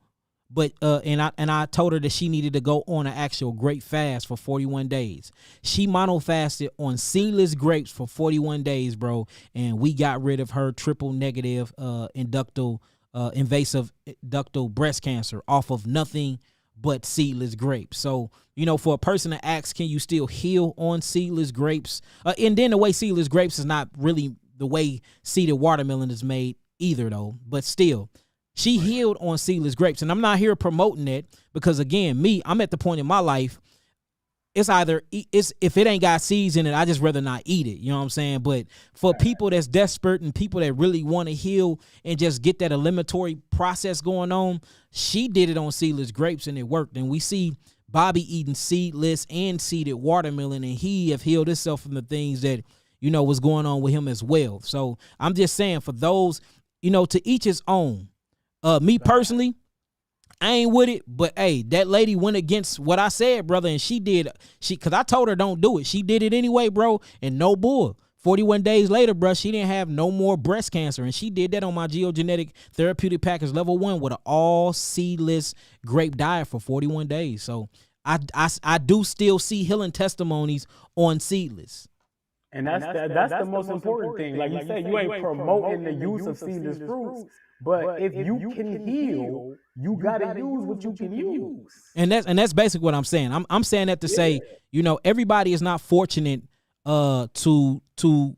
But and I told her that she needed to go on an actual grape fast for 41 days. She mono fasted on seedless grapes for 41 days, bro. And we got rid of her triple negative invasive ductal breast cancer off of nothing but seedless grapes. So, you know, for a person to ask, can you still heal on seedless grapes? And then the way seedless grapes is not really the way seeded watermelon is made either, though. But still, she healed on seedless grapes. And I'm not here promoting it because, again, I'm at the point in my life, it's if it ain't got seeds in it, I just rather not eat it. You know what I'm saying? But for people that's desperate and people that really want to heal and just get that eliminatory process going on, she did it on seedless grapes and it worked. And we see Bobby eating seedless and seeded watermelon, and he have healed himself from the things that, you know, was going on with him as well. So I'm just saying, for those, you know, to each his own. Me personally, I ain't with it, but hey, that lady went against what I said, brother, and because I told her don't do it. She did it anyway, bro, and no bull. 41 days later, bro, she didn't have no more breast cancer, and she did that on my geogenetic therapeutic package level 1 with an all seedless grape diet for 41 days. So I do still see healing testimonies on seedless. And that's the most important thing. Like you said, you ain't promoting the use of seedless fruits, but if you can heal, you gotta use what you can use. And that's basically what I'm saying. I'm saying that to say, you know, everybody is not fortunate to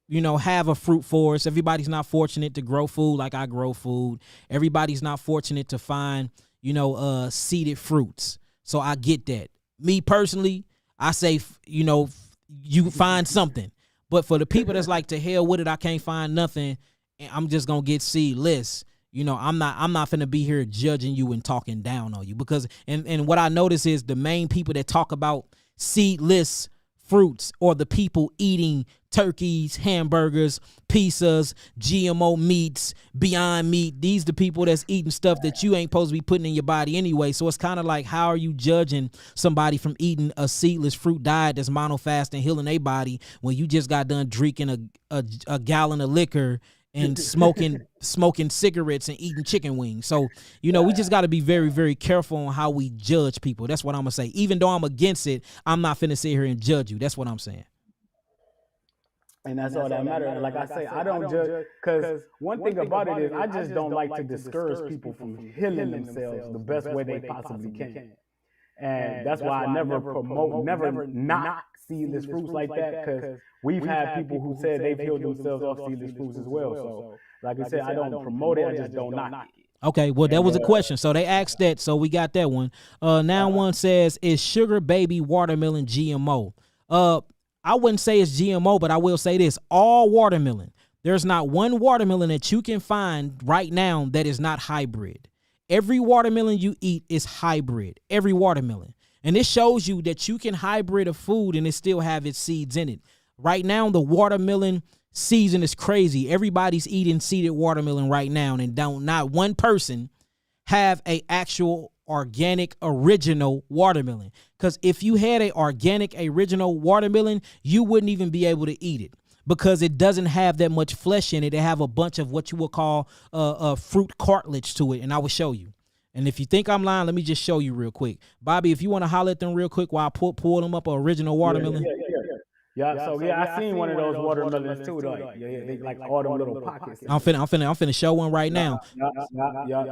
you know, have a fruit forest. Everybody's not fortunate to grow food like I grow food. Everybody's not fortunate to find, you know, seeded fruits. So I get that. Me personally, I say, you know, you find something. But for the people that's like, to hell with it, I can't find nothing, and I'm just gonna get seedless. You know, I'm not finna be here judging you and talking down on you, because and what I notice is the main people that talk about seedless fruits or the people eating turkeys, hamburgers, pizzas, GMO meats, Beyond Meat. These the people that's eating stuff that you ain't supposed to be putting in your body anyway. So it's kind of like, how are you judging somebody from eating a seedless fruit diet that's monofast and healing their body when you just got done drinking a gallon of liquor and smoking cigarettes and eating chicken wings. So, you know, we just got to be very, very careful on how we judge people. That's what I'm going to say. Even though I'm against it, I'm not finna sit here and judge you. That's what I'm saying. And that's all that matters. Like I say, I don't judge, because one thing about it is I just don't like to discourage people from healing themselves the best way they possibly can. And that's why I never promote, never not seedless fruits like that, because we've had people who said they've healed themselves off seedless fruits as well. So, like I said, I don't promote it, I just don't knock it. Okay, well, that was a question. So they asked that, so we got that one. Now one says, is sugar baby watermelon GMO? I wouldn't say it's GMO, but I will say this. All watermelon, there's not one watermelon that you can find right now that is not hybrid. Every watermelon you eat is hybrid. Every watermelon. And this shows you that you can hybrid a food and it still have its seeds in it. Right now, the watermelon season is crazy. Everybody's eating seeded watermelon right now, and not one person have a actual organic original watermelon. Because if you had a organic original watermelon, you wouldn't even be able to eat it, because it doesn't have that much flesh in it. It have a bunch of what you would call fruit cartilage to it, and I will show you. And if you think I'm lying, let me just show you real quick. Bobby, if you want to holler at them real quick while I pull them up, an original watermelon. I seen one of those watermelons too, though. They like all them little pockets. I'm finna show one right now.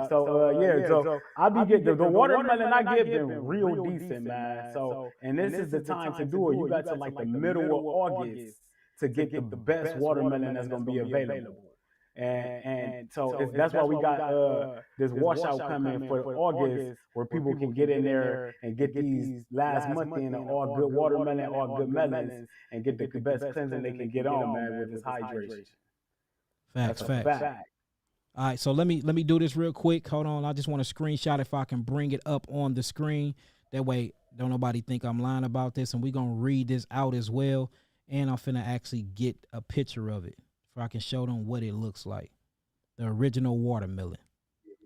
So I be getting the watermelon I get them real decent, man. So, and this is the time to do it. You got to like the middle of August to get the best watermelon that's gonna be available. And so that's why we got this washout coming for August, where people can get in there and get these last month in all good watermelon, all good melons, and get the best cleansing they can get on, man, with this hydration. Facts. All right, so let me do this real quick. Hold on, I just want to screenshot if I can bring it up on the screen. That way, don't nobody think I'm lying about this, and we're gonna read this out as well. And I'm finna actually get a picture of it, so I can show them what it looks like. The original watermelon.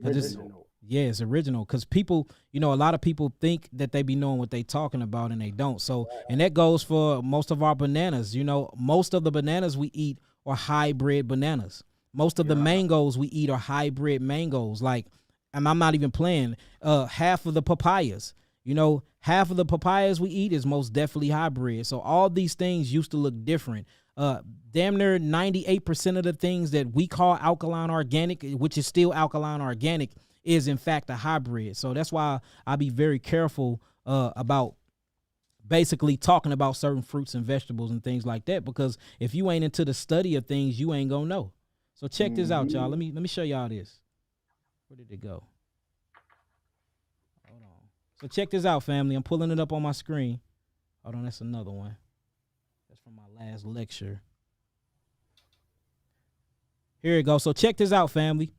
It's original, because people, you know, a lot of people think that they be knowing what they talking about, and they don't. So, and that goes for most of our bananas. You know, most of the bananas we eat are hybrid bananas. Most of the mangoes we eat are hybrid mangoes. Like, and I'm not even playing, half of the papayas. You know, half of the papayas we eat is most definitely hybrid. So all these things used to look different. Damn near 98% of the things that we call alkaline organic, which is still alkaline organic, is in fact a hybrid. So that's why I be very careful about basically talking about certain fruits and vegetables and things like that, because if you ain't into the study of things, you ain't gonna know. So check this out, y'all. Let me show y'all this. Where did it go? Hold on. So check this out, family. I'm pulling it up on my screen. Hold on, that's another one. That's from my last lecture. Here it goes. So check this out, family.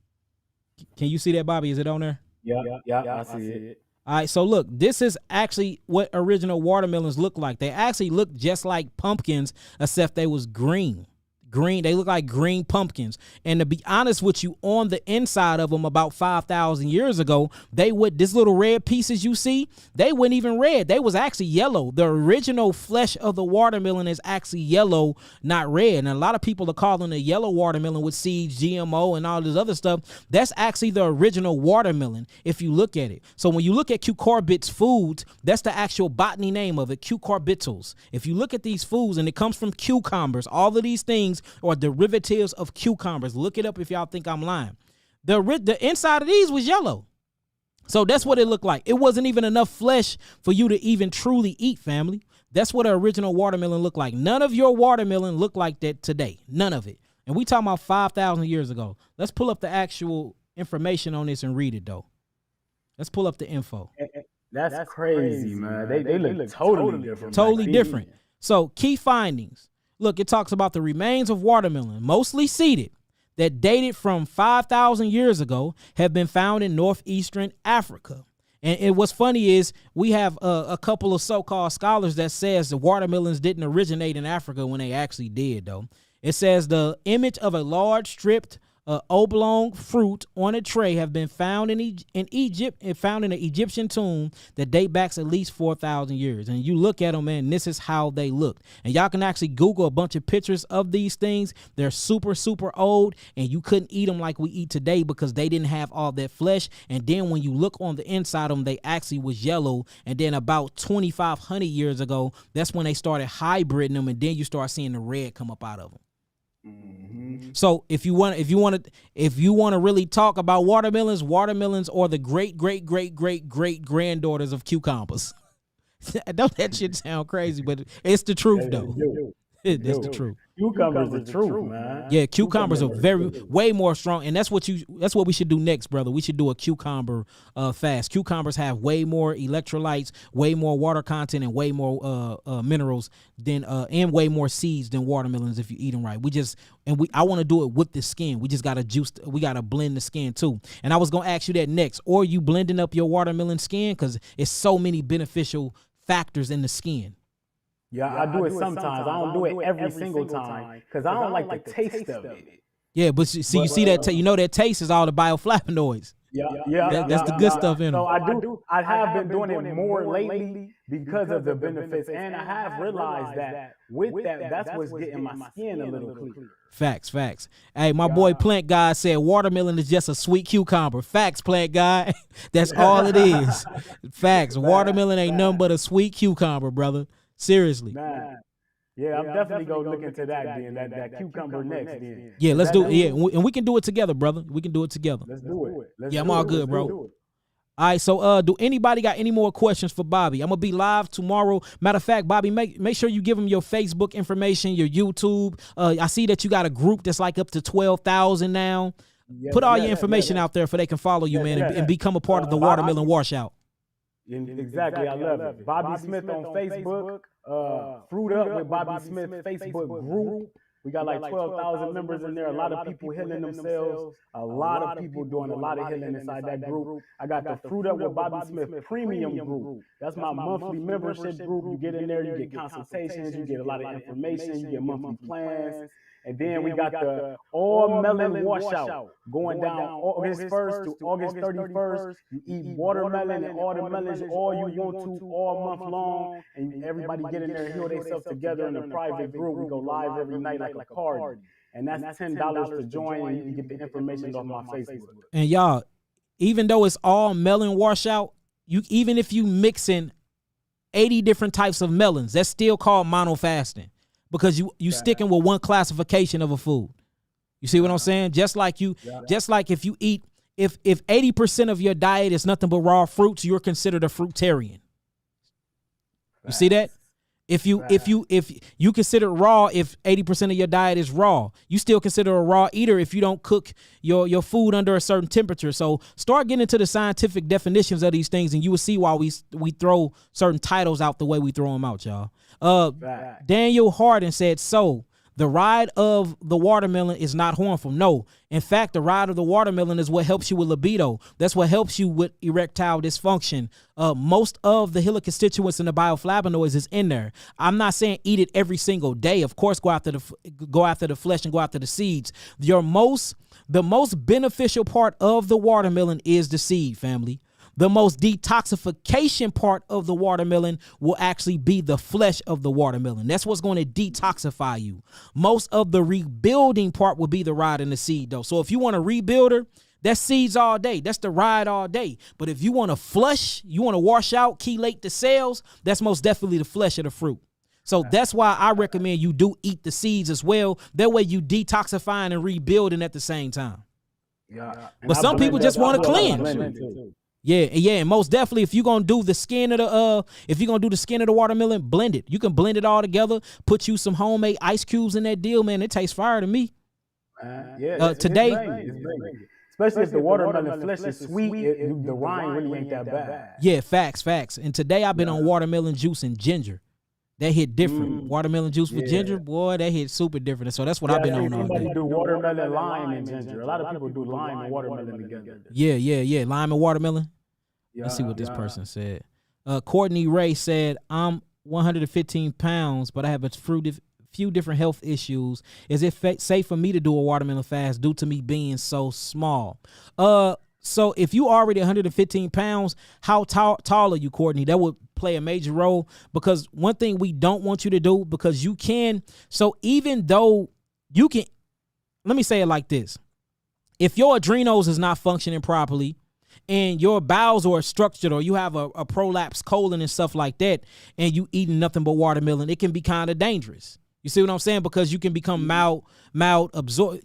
Can you see that, Bobby? Is it on there? Yeah, I see it. All right, so look, this is actually what original watermelons look like. They actually look just like pumpkins, except they was green. They look like green pumpkins. And to be honest with you, on the inside of them about 5,000 years ago, this little red pieces you see, they weren't even red. They was actually yellow. The original flesh of the watermelon is actually yellow, not red. And a lot of people are calling the yellow watermelon with seeds, GMO, and all this other stuff. That's actually the original watermelon if you look at it. So when you look at cucurbits foods, that's the actual botany name of it, cucurbitals. If you look at these foods, and it comes from cucumbers, all of these things or derivatives of cucumbers. Look it up if y'all think I'm lying. The inside of these was yellow. So that's what it looked like. It wasn't even enough flesh for you to even truly eat, family. That's what an original watermelon looked like. None of your watermelon look like that today. None of it. And we talking about 5,000 years ago. Let's pull up the actual information on this and read it, though. Let's pull up the info. That's crazy, man. They look totally different. Totally different. So key findings. Look, it talks about the remains of watermelon, mostly seeded, that dated from 5,000 years ago, have been found in northeastern Africa. And what's funny is we have a couple of so-called scholars that says the watermelons didn't originate in Africa when they actually did, though. It says the image of a large stripped oblong fruit on a tray have been found in Egypt and found in an Egyptian tomb that date back at least 4,000 years. And you look at them, man, this is how they look. And y'all can actually Google a bunch of pictures of these things. They're super, super old, and you couldn't eat them like we eat today because they didn't have all that flesh. And then when you look on the inside of them, they actually was yellow. And then about 2,500 years ago, that's when they started hybriding them, and then you start seeing the red come up out of them. Mm-hmm. So if you want to really talk about watermelons are the great granddaughters of cucumbers. Don't that shit sound crazy, but it's the truth though. That's the truth. Cucumbers the truth, man. Yeah, cucumbers are way more strong, and that's what we should do next, brother. We should do a cucumber fast. Cucumbers have way more electrolytes, way more water content, and way more minerals than and way more seeds than watermelons if you eat them right. I want to do it with the skin. We just gotta we gotta blend the skin too. And I was gonna ask you that next. Or you blending up your watermelon skin because it's so many beneficial factors in the skin. Yeah, I do it sometimes. I don't do it every single time because I don't like the taste of it. Yeah, but you see that that taste is all the bioflavonoids. Yeah, that's the good stuff in them. So I have been doing it more lately because of the benefits, and I have realized that with that's what's getting my skin a little clearer. Facts. Hey, my boy Plant Guy said watermelon is just a sweet cucumber. Facts, Plant Guy. That's all it is. Facts. Watermelon ain't nothing but a sweet cucumber, brother. Seriously. Man. Yeah, I'm definitely going to look into that then, that cucumber next then. Yeah, let's do it. Yeah, and we can do it together, brother. We can do it together. Let's do it. I'm all good, bro. All right, so do anybody got any more questions for Bobby? I'm going to be live tomorrow. Matter of fact, Bobby, make sure you give him your Facebook information, your YouTube. I see that you got a group that's like up to 12,000 now. Put all your information out there so they can follow you, man, and become a part of the Watermelon Washout. Exactly, I love it. Bobby Smith on Facebook, Fruit Up with Bobby Smith Facebook group. We got like 12,000 members in there. A lot of people healing themselves. A lot of people doing a lot of healing inside that group. I got the Fruit Up with Bobby Smith Premium group. That's my monthly membership group. You get in there, you get consultations, you get a lot of information, you get monthly plans. And then we got the All Melon Washout going down August 1st to August 31st. You eat watermelon and all the melons all you want to all month long. And everybody get in there and heal themselves together in a private group. We go live every night like a party. And that's $10 to join, and you can get the information off my Facebook. And y'all, even though it's all melon washout, even if you mixing 80 different types of melons, that's still called monofasting. Because you sticking with one classification of a food. You see what I'm saying? Just like if you eat, if 80% of your diet is nothing but raw fruits, you're considered a fruitarian. You see that? If you consider raw, if 80% of your diet is raw, you still consider a raw eater if you don't cook your food under a certain temperature. So start getting into the scientific definitions of these things, and you will see why we throw certain titles out the way we throw them out, y'all. Daniel Harden said, so the ride of the watermelon is not harmful. No. In fact, the ride of the watermelon is what helps you with libido. That's what helps you with erectile dysfunction. Most of the healing constituents and the bioflavonoids is in there. I'm not saying eat it every single day. Of course, go after the flesh and go after the seeds. The most beneficial part of the watermelon is the seed, family. The most detoxification part of the watermelon will actually be the flesh of the watermelon. That's what's going to detoxify you. Most of the rebuilding part will be the ride and the seed, though. So if you want a rebuilder, that's seeds all day. That's the ride all day. But if you want to flush, you want to wash out, chelate the cells, that's most definitely the flesh of the fruit. So that's why I recommend you do eat the seeds as well. That way you detoxifying and rebuilding at the same time. Yeah. But some people just want to cleanse. Yeah, and most definitely, if you're gonna do the skin of the watermelon, blend it. You can blend it all together. Put you some homemade ice cubes in that deal, man. It tastes fire to me. Today, it's great. Especially if the watermelon flesh is sweet, the rind really ain't that bad. Yeah, facts. And today I've been on watermelon juice and ginger. That hit different. Watermelon juice with ginger, boy, that hit super different. So that's what I've been on all day. Somebody do watermelon, lime, and ginger. A lot of people do lime and watermelon together. Yeah. Lime and watermelon. Let's see what this person said. Courtney Ray said, I'm 115 pounds, but I have a few different health issues. Is it safe for me to do a watermelon fast due to me being so small? So if you already 115 pounds, how tall are you, Courtney? That would play a major role, because one thing we don't want you to do, because you can, so even though you can, let me say it like this. If your adrenals is not functioning properly and your bowels are structured, or you have a prolapsed colon and stuff like that, and you eating nothing but watermelon, it can be kind of dangerous. You see what I'm saying? Because you can become malabsorbed,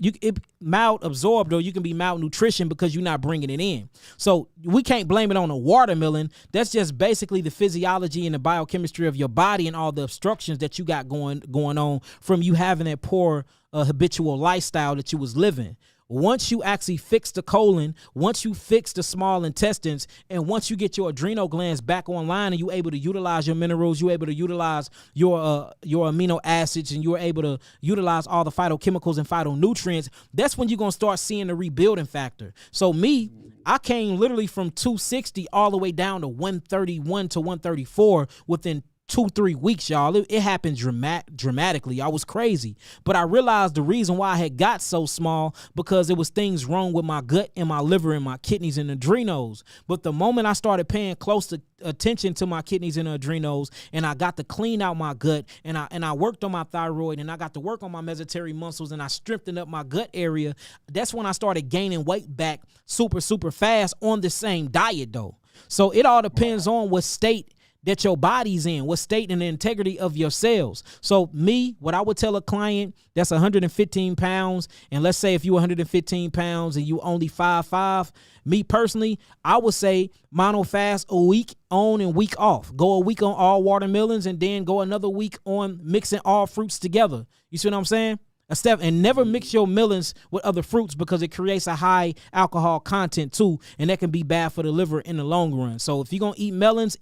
or you can be malnutrition because you're not bringing it in. So we can't blame it on a watermelon. That's just basically the physiology and the biochemistry of your body and all the obstructions that you got going on from you having that poor habitual lifestyle that you was living. Once you actually fix the colon, once you fix the small intestines, and once you get your adrenal glands back online and you're able to utilize your minerals, you're able to utilize your amino acids, and you're able to utilize all the phytochemicals and phytonutrients, that's when you're going to start seeing the rebuilding factor. So me, I came literally from 260 all the way down to 131 to 134 within 2-3 weeks, y'all. It happened dramatically. I was crazy. But I realized the reason why I had got so small, because it was things wrong with my gut and my liver and my kidneys and adrenals. But the moment I started paying close attention to my kidneys and adrenals, and I got to clean out my gut, and I worked on my thyroid, and I got to work on my mesenteric muscles, and I strengthened up my gut area, that's when I started gaining weight back super fast on the same diet, though. So it all depends on what state that your body's in, what state and the integrity of your cells. So me, what I would tell a client that's 115 pounds, and let's say if you're 115 pounds and you only 5'5", me personally, I would say mono fast a week on and week off. Go a week on all watermelons and then go another week on mixing all fruits together. You see what I'm saying? A step, and never mix your melons with other fruits, because it creates a high alcohol content too, and that can be bad for the liver in the long run. So if you're going to eat melons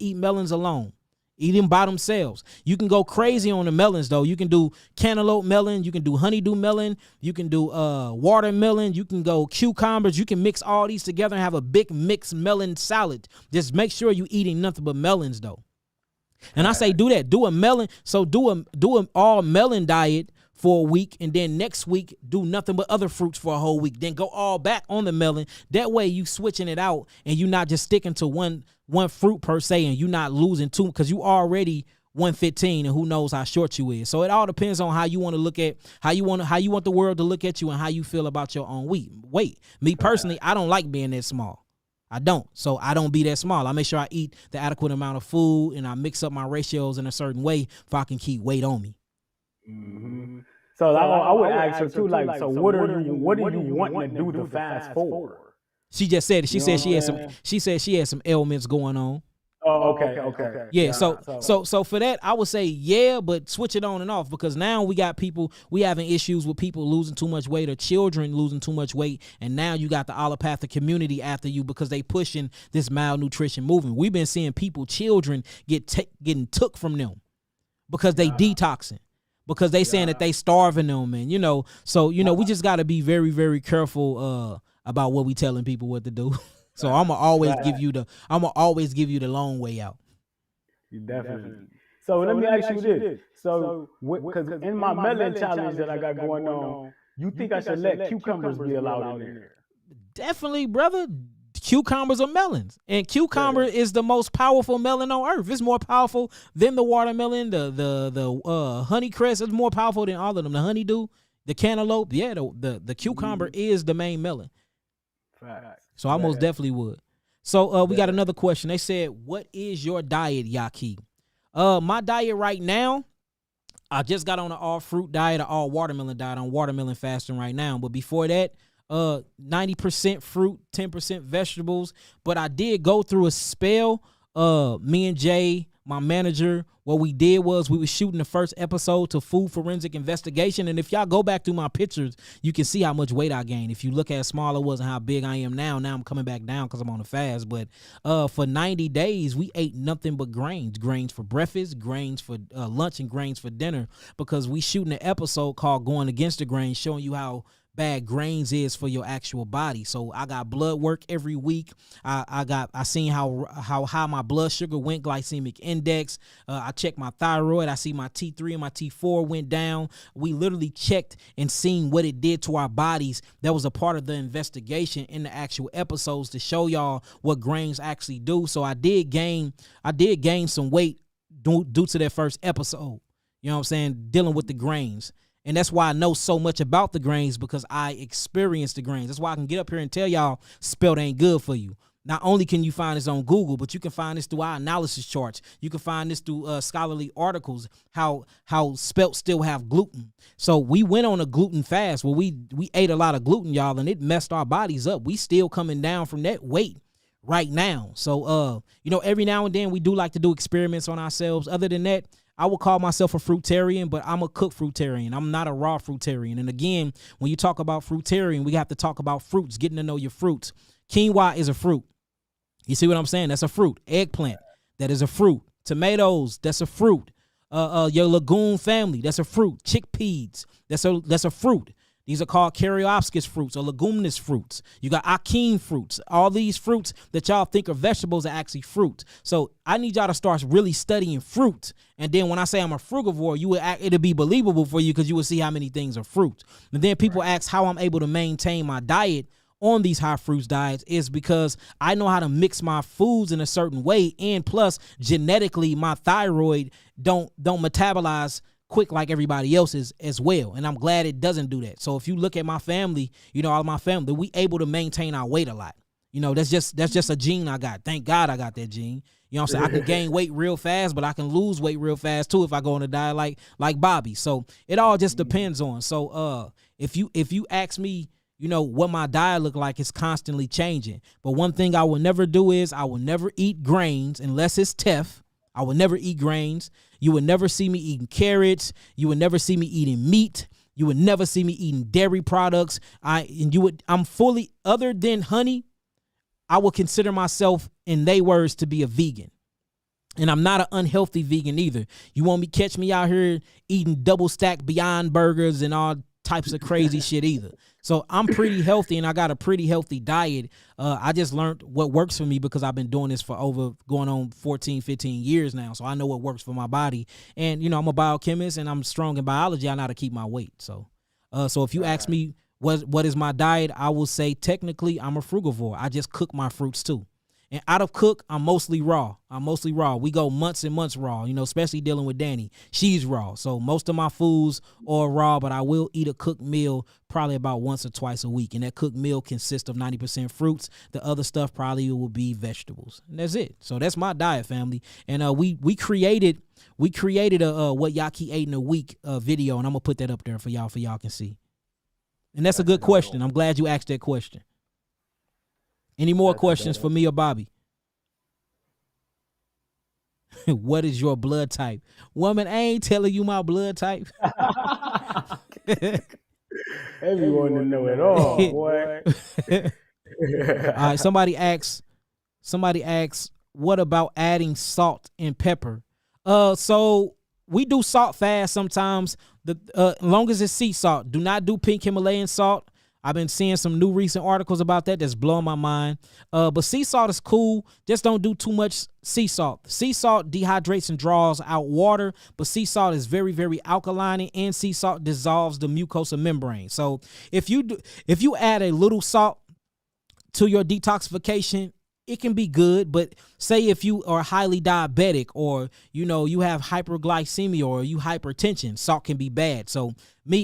alone. Eat them by themselves. You can go crazy on the melons, though. You can do cantaloupe melon. You can do honeydew melon. You can do watermelon. You can go cucumbers. You can mix all these together and have a big mixed melon salad. Just make sure you're eating nothing but melons, though. And I say do that. Do a melon. So do an all melon diet for a week, and then next week do nothing but other fruits for a whole week. Then go all back on the melon. That way you switching it out, and you're not just sticking to one fruit per se, and you're not losing two, because you already 115, and who knows how short you is. So it all depends on how you want to look at, how you want the world to look at you, and how you feel about your own weight. Me personally, I don't like being that small. I don't. So I don't be that small. I make sure I eat the adequate amount of food, and I mix up my ratios in a certain way if I can keep weight on me. Mm-hmm. So I would ask her too, like, so what are you wanting to do to fast forward? She just said it. She said she had some ailments going on. Oh, okay. Yeah, so for that, I would say yeah, but switch it on and off, because now we having issues with people losing too much weight, or children losing too much weight, and now you got the allopathic community after you because they pushing this malnutrition movement. We've been seeing children getting took from them because they detoxing. Because they saying that they starving them, and so we just got to be very, very careful about what we telling people what to do. So I'm gonna always give you the long way out. Definitely. So let me ask you this: so because in my melon challenge that I got going on, you think I should let cucumbers be allowed in there? Definitely, brother. Cucumbers are melons, and cucumber is the most powerful melon on earth. It's more powerful than the watermelon, the honeycrest is more powerful than all of them. The honeydew, the cantaloupe, the cucumber is the main melon. Facts. So I most definitely would. So we got another question. They said, "What is your diet, Yahki?" My diet right now, I just got on an all fruit diet, an all watermelon diet. I'm watermelon fasting right now, but before that, 90% fruit, 10% vegetables. But I did go through a spell. Me and Jay, my manager, what we did was we was shooting the first episode to Food Forensic Investigation. And if y'all go back through my pictures, you can see how much weight I gained. If you look at how small it was and how big I am now I'm coming back down because I'm on a fast. But for 90 days, we ate nothing but grains for breakfast, grains for lunch, and grains for dinner, because we shooting an episode called Going Against the Grain, showing you how bad grains is for your actual body. So I got blood work every week. I seen how high my blood sugar went, glycemic index. I checked my thyroid. I see my T3 and my T4 went down. We literally checked and seen what it did to our bodies. That was a part of the investigation in the actual episodes to show y'all what grains actually do. So I did gain some weight due to that first episode. You know what I'm saying? Dealing with the grains. And that's why I know so much about the grains, because I experienced the grains. That's why I can get up here and tell y'all spelt ain't good for you. Not only can you find this on Google, but you can find this through our analysis charts. You can find this through scholarly articles, how spelt still have gluten. So we went on a gluten fast where we ate a lot of gluten, y'all, and it messed our bodies up. We still coming down from that weight right now. So, every now and then we do like to do experiments on ourselves. Other than that, I would call myself a fruitarian, but I'm a cooked fruitarian. I'm not a raw fruitarian. And again, when you talk about fruitarian, we have to talk about fruits, getting to know your fruits. Quinoa is a fruit. You see what I'm saying? That's a fruit. Eggplant, that is a fruit. Tomatoes, that's a fruit. Your legume family, that's a fruit. Chickpeas, that's a fruit. These are called caryopsis fruits or leguminous fruits. You got achene fruits. All these fruits that y'all think are vegetables are actually fruit. So I need y'all to start really studying fruit. And then when I say I'm a frugivore, it'll be believable for you, because you will see how many things are fruit. And then people ask how I'm able to maintain my diet on these high fruits diets is because I know how to mix my foods in a certain way. And plus, genetically, my thyroid don't metabolize quick like everybody else's as well. And I'm glad it doesn't do that. So if you look at my family, all my family, we able to maintain our weight a lot. That's just a gene I got. Thank God I got that gene. You know what I'm saying? I can gain weight real fast, but I can lose weight real fast too if I go on a diet like Bobby. So it all just depends on. So if you ask me, what my diet look like, is constantly changing. But one thing I will never do is I will never eat grains unless it's teff. I will never eat grains. You would never see me eating carrots. You would never see me eating meat. You would never see me eating dairy products. I'm fully, other than honey, I would consider myself, in their words, to be a vegan. And I'm not an unhealthy vegan either. You won't catch me out here eating double stack Beyond Burgers and all types of crazy shit either. So I'm pretty healthy, and I got a pretty healthy diet. I just learned what works for me because I've been doing this for going on 14, 15 years now. So I know what works for my body. And, I'm a biochemist and I'm strong in biology. I know how to keep my weight. So if you ask me what is my diet, I will say technically I'm a frugivore. I just cook my fruits too. And out of cook, I'm mostly raw. We go months and months raw, especially dealing with Danny. She's raw. So most of my foods are raw, but I will eat a cooked meal probably about once or twice a week. And that cooked meal consists of 90% fruits. The other stuff probably will be vegetables. And that's it. So that's my diet, family. And we created a what Yahki ate in a week video, and I'm going to put that up there for y'all can see. And that's a good question. I'm glad you asked that question. Any more questions for me or Bobby? What is your blood type? Woman, I ain't telling you my blood type. Everyone to know it all, boy. All right, somebody asks, what about adding salt and pepper? So we do salt fast sometimes. As long as it's sea salt. Do not do pink Himalayan salt. I've been seeing some new recent articles about that that's blowing my mind. But sea salt is cool. Just don't do too much sea salt. Sea salt dehydrates and draws out water, but sea salt is very, very alkaline, and sea salt dissolves the mucosa membrane. So if you add a little salt to your detoxification, it can be good. But say if you are highly diabetic, or you have hyperglycemia, or you hypertension, salt can be bad. So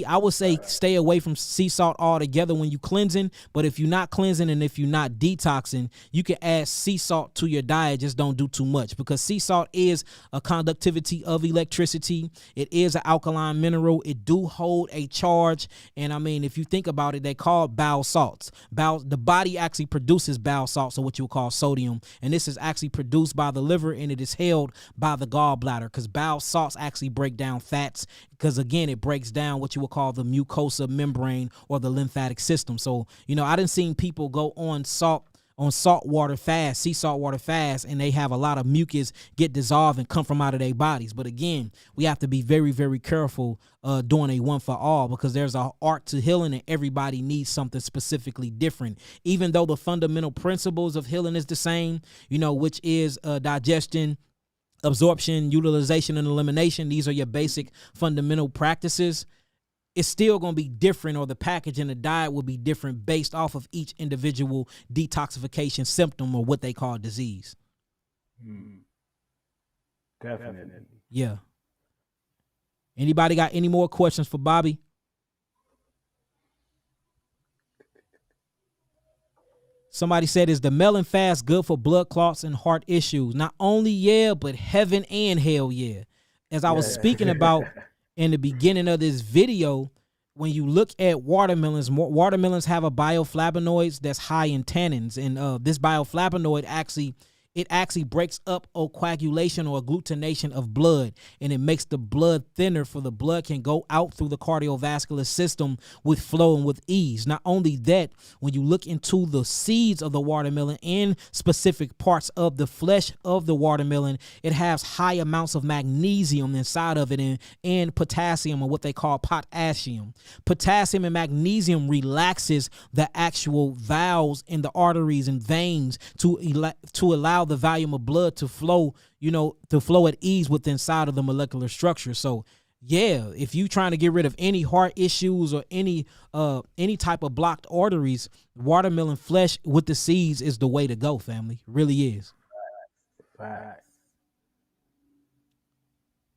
I would say stay away from sea salt altogether when you cleansing. But if you're not cleansing and if you're not detoxing, you can add sea salt to your diet. Just don't do too much, because sea salt is a conductivity of electricity. It is an alkaline mineral. It do hold a charge. And I mean, if you think about it, they call bile salts. The body actually produces bile salts, or what you would call sodium. And this is actually produced by the liver, and it is held by the gallbladder, because bile salts actually break down fats, because again, it breaks down what you would call the mucosa membrane or the lymphatic system. So, I done seen people go on salt on saltwater fast, sea saltwater fast, and they have a lot of mucus get dissolved and come from out of their bodies. But again, we have to be very, very careful doing a one for all, because there's an art to healing and everybody needs something specifically different. Even though the fundamental principles of healing is the same, which is digestion, absorption, utilization, and elimination. These are your basic fundamental practices. It's still going to be different, or the package and the diet will be different based off of each individual detoxification symptom or what they call disease. Definitely. Yeah. Anybody got any more questions for Bobby? Somebody said, is the melon fast good for blood clots and heart issues? Not only yeah, but heaven and hell yeah. As I was speaking about in the beginning of this video, when you look at watermelons have a bioflavonoids that's high in tannins. And this bioflavonoid actually breaks up coagulation or agglutination of blood, and it makes the blood thinner, for the blood can go out through the cardiovascular system with flow and with ease. Not only that, when you look into the seeds of the watermelon and specific parts of the flesh of the watermelon, it has high amounts of magnesium inside of it, and potassium, or what they call potassium. Potassium and magnesium relaxes the actual valves in the arteries and veins to allow the volume of blood to flow, to flow at ease with inside of the molecular structure. So yeah, if you trying to get rid of any heart issues or any type of blocked arteries, watermelon flesh with the seeds is the way to go, family. It really is.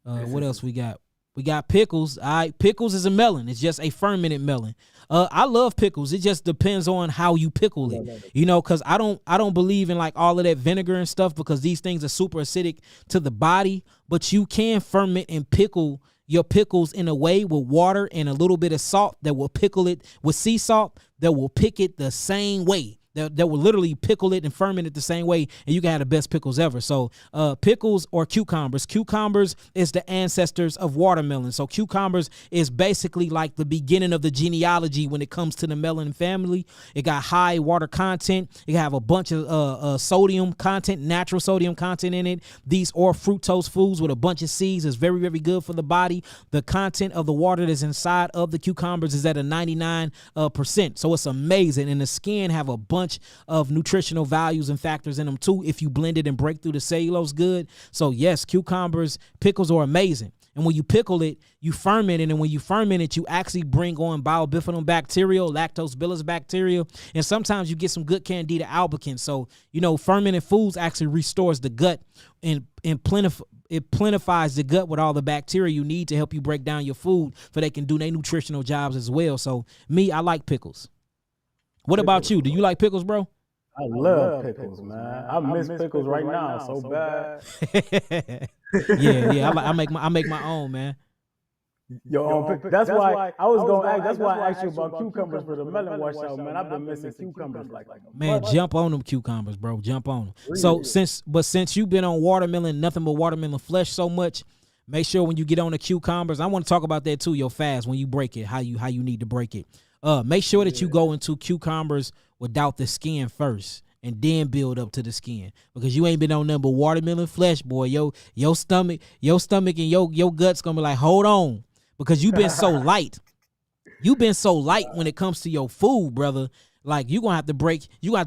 What else we got? We got pickles. All right, pickles is a melon. It's just a fermented melon. I love pickles. It just depends on how you pickle it, because I don't believe in like all of that vinegar and stuff, because these things are super acidic to the body. But you can ferment and pickle your pickles in a way with water and a little bit of salt that will pickle it, with sea salt that will pick it the same way. That will literally pickle it and ferment it the same way, and you can have the best pickles ever. So pickles or cucumbers. Cucumbers is the ancestors of watermelon. So cucumbers is basically like the beginning of the genealogy when it comes to the melon family. It got high water content. It have a bunch of sodium content, natural sodium content in it. These are fructose foods with a bunch of seeds. Is very, very good for the body. The content of the water that's inside of the cucumbers is at a 99%. So it's amazing. And the skin have a bunch of nutritional values and factors in them too, if you blend it and break through the cellulose good. So yes, cucumbers, pickles are amazing. And when you pickle it, you ferment it. And when you ferment it, you actually bring on bifidobacteria, lactobacillus bacteria. And sometimes you get some good Candida albicans. So, fermented foods actually restores the gut and it plenifies the gut with all the bacteria you need to help you break down your food, so they can do their nutritional jobs as well. So I like pickles. What about you? Do you like pickles, bro? I love pickles, man. I miss pickles right now so bad. yeah. I make my own, man. Your own pickles. That's why I was gonna ask. That's why I asked you about cucumbers for the melon washout, man. I've been missing cucumbers like man. Jump on them cucumbers, bro. Jump on them. Really? So since you've been on watermelon, nothing but watermelon flesh so much, make sure when you get on the cucumbers, I want to talk about that too. Your fast when you break it, how you need to break it. Make sure that you go into cucumbers without the skin first, and then build up to the skin, because you ain't been on nothing but watermelon flesh, boy. Your stomach and your gut's gonna be like, hold on, because you've been so light. You've been so light when it comes to your food, brother. Like you have to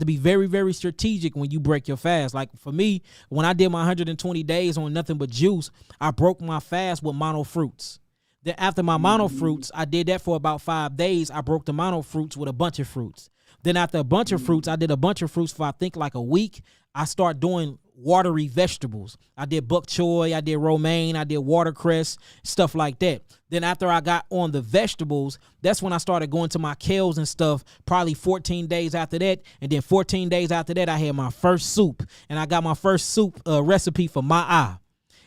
be very, very strategic when you break your fast. Like for me, when I did my 120 days on nothing but juice, I broke my fast with mono fruits. Then after my mono fruits, I did that for about 5 days. I broke the mono fruits with a bunch of fruits. Then after a bunch of fruits, I did a bunch of fruits for I think like a week. I start doing watery vegetables. I did bok choy, I did romaine, I did watercress, stuff like that. Then after I got on the vegetables, that's when I started going to my kales and stuff, probably 14 days after that. And then 14 days after that, I had my first soup. And I got my first soup recipe for my eye.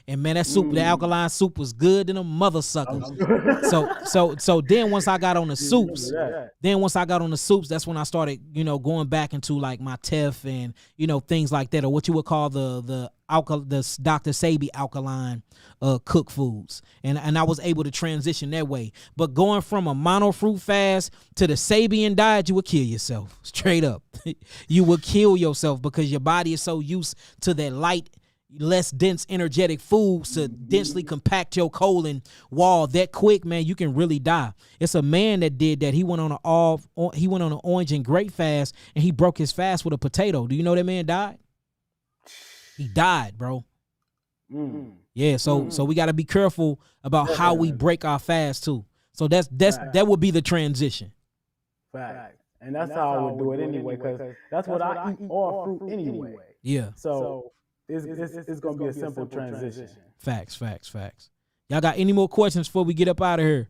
And man, that soup, the alkaline soup was good than a mother sucker. So then once I got on the soups, that's when I started, going back into like my TEF and, things like that, or what you would call the Dr. Sabi alkaline cook foods. And I was able to transition that way. But going from a mono fruit fast to the Sabian diet, you would kill yourself. Straight up. You would kill yourself because your body is so used to that light, less dense, energetic foods to densely compact your colon wall that quick, man. You can really die. It's a man that did that. He went on an orange and grape fast, and he broke his fast with a potato. Do you know that man died? He died, bro. Yeah, so we got to be careful about how we break our fast too. So that would be the transition. Fact. And that's how I would do it anyway, because that's what I eat, all fruit anyway. Yeah. So it's going to be a simple transition. Facts. Y'all got any more questions before we get up out of here?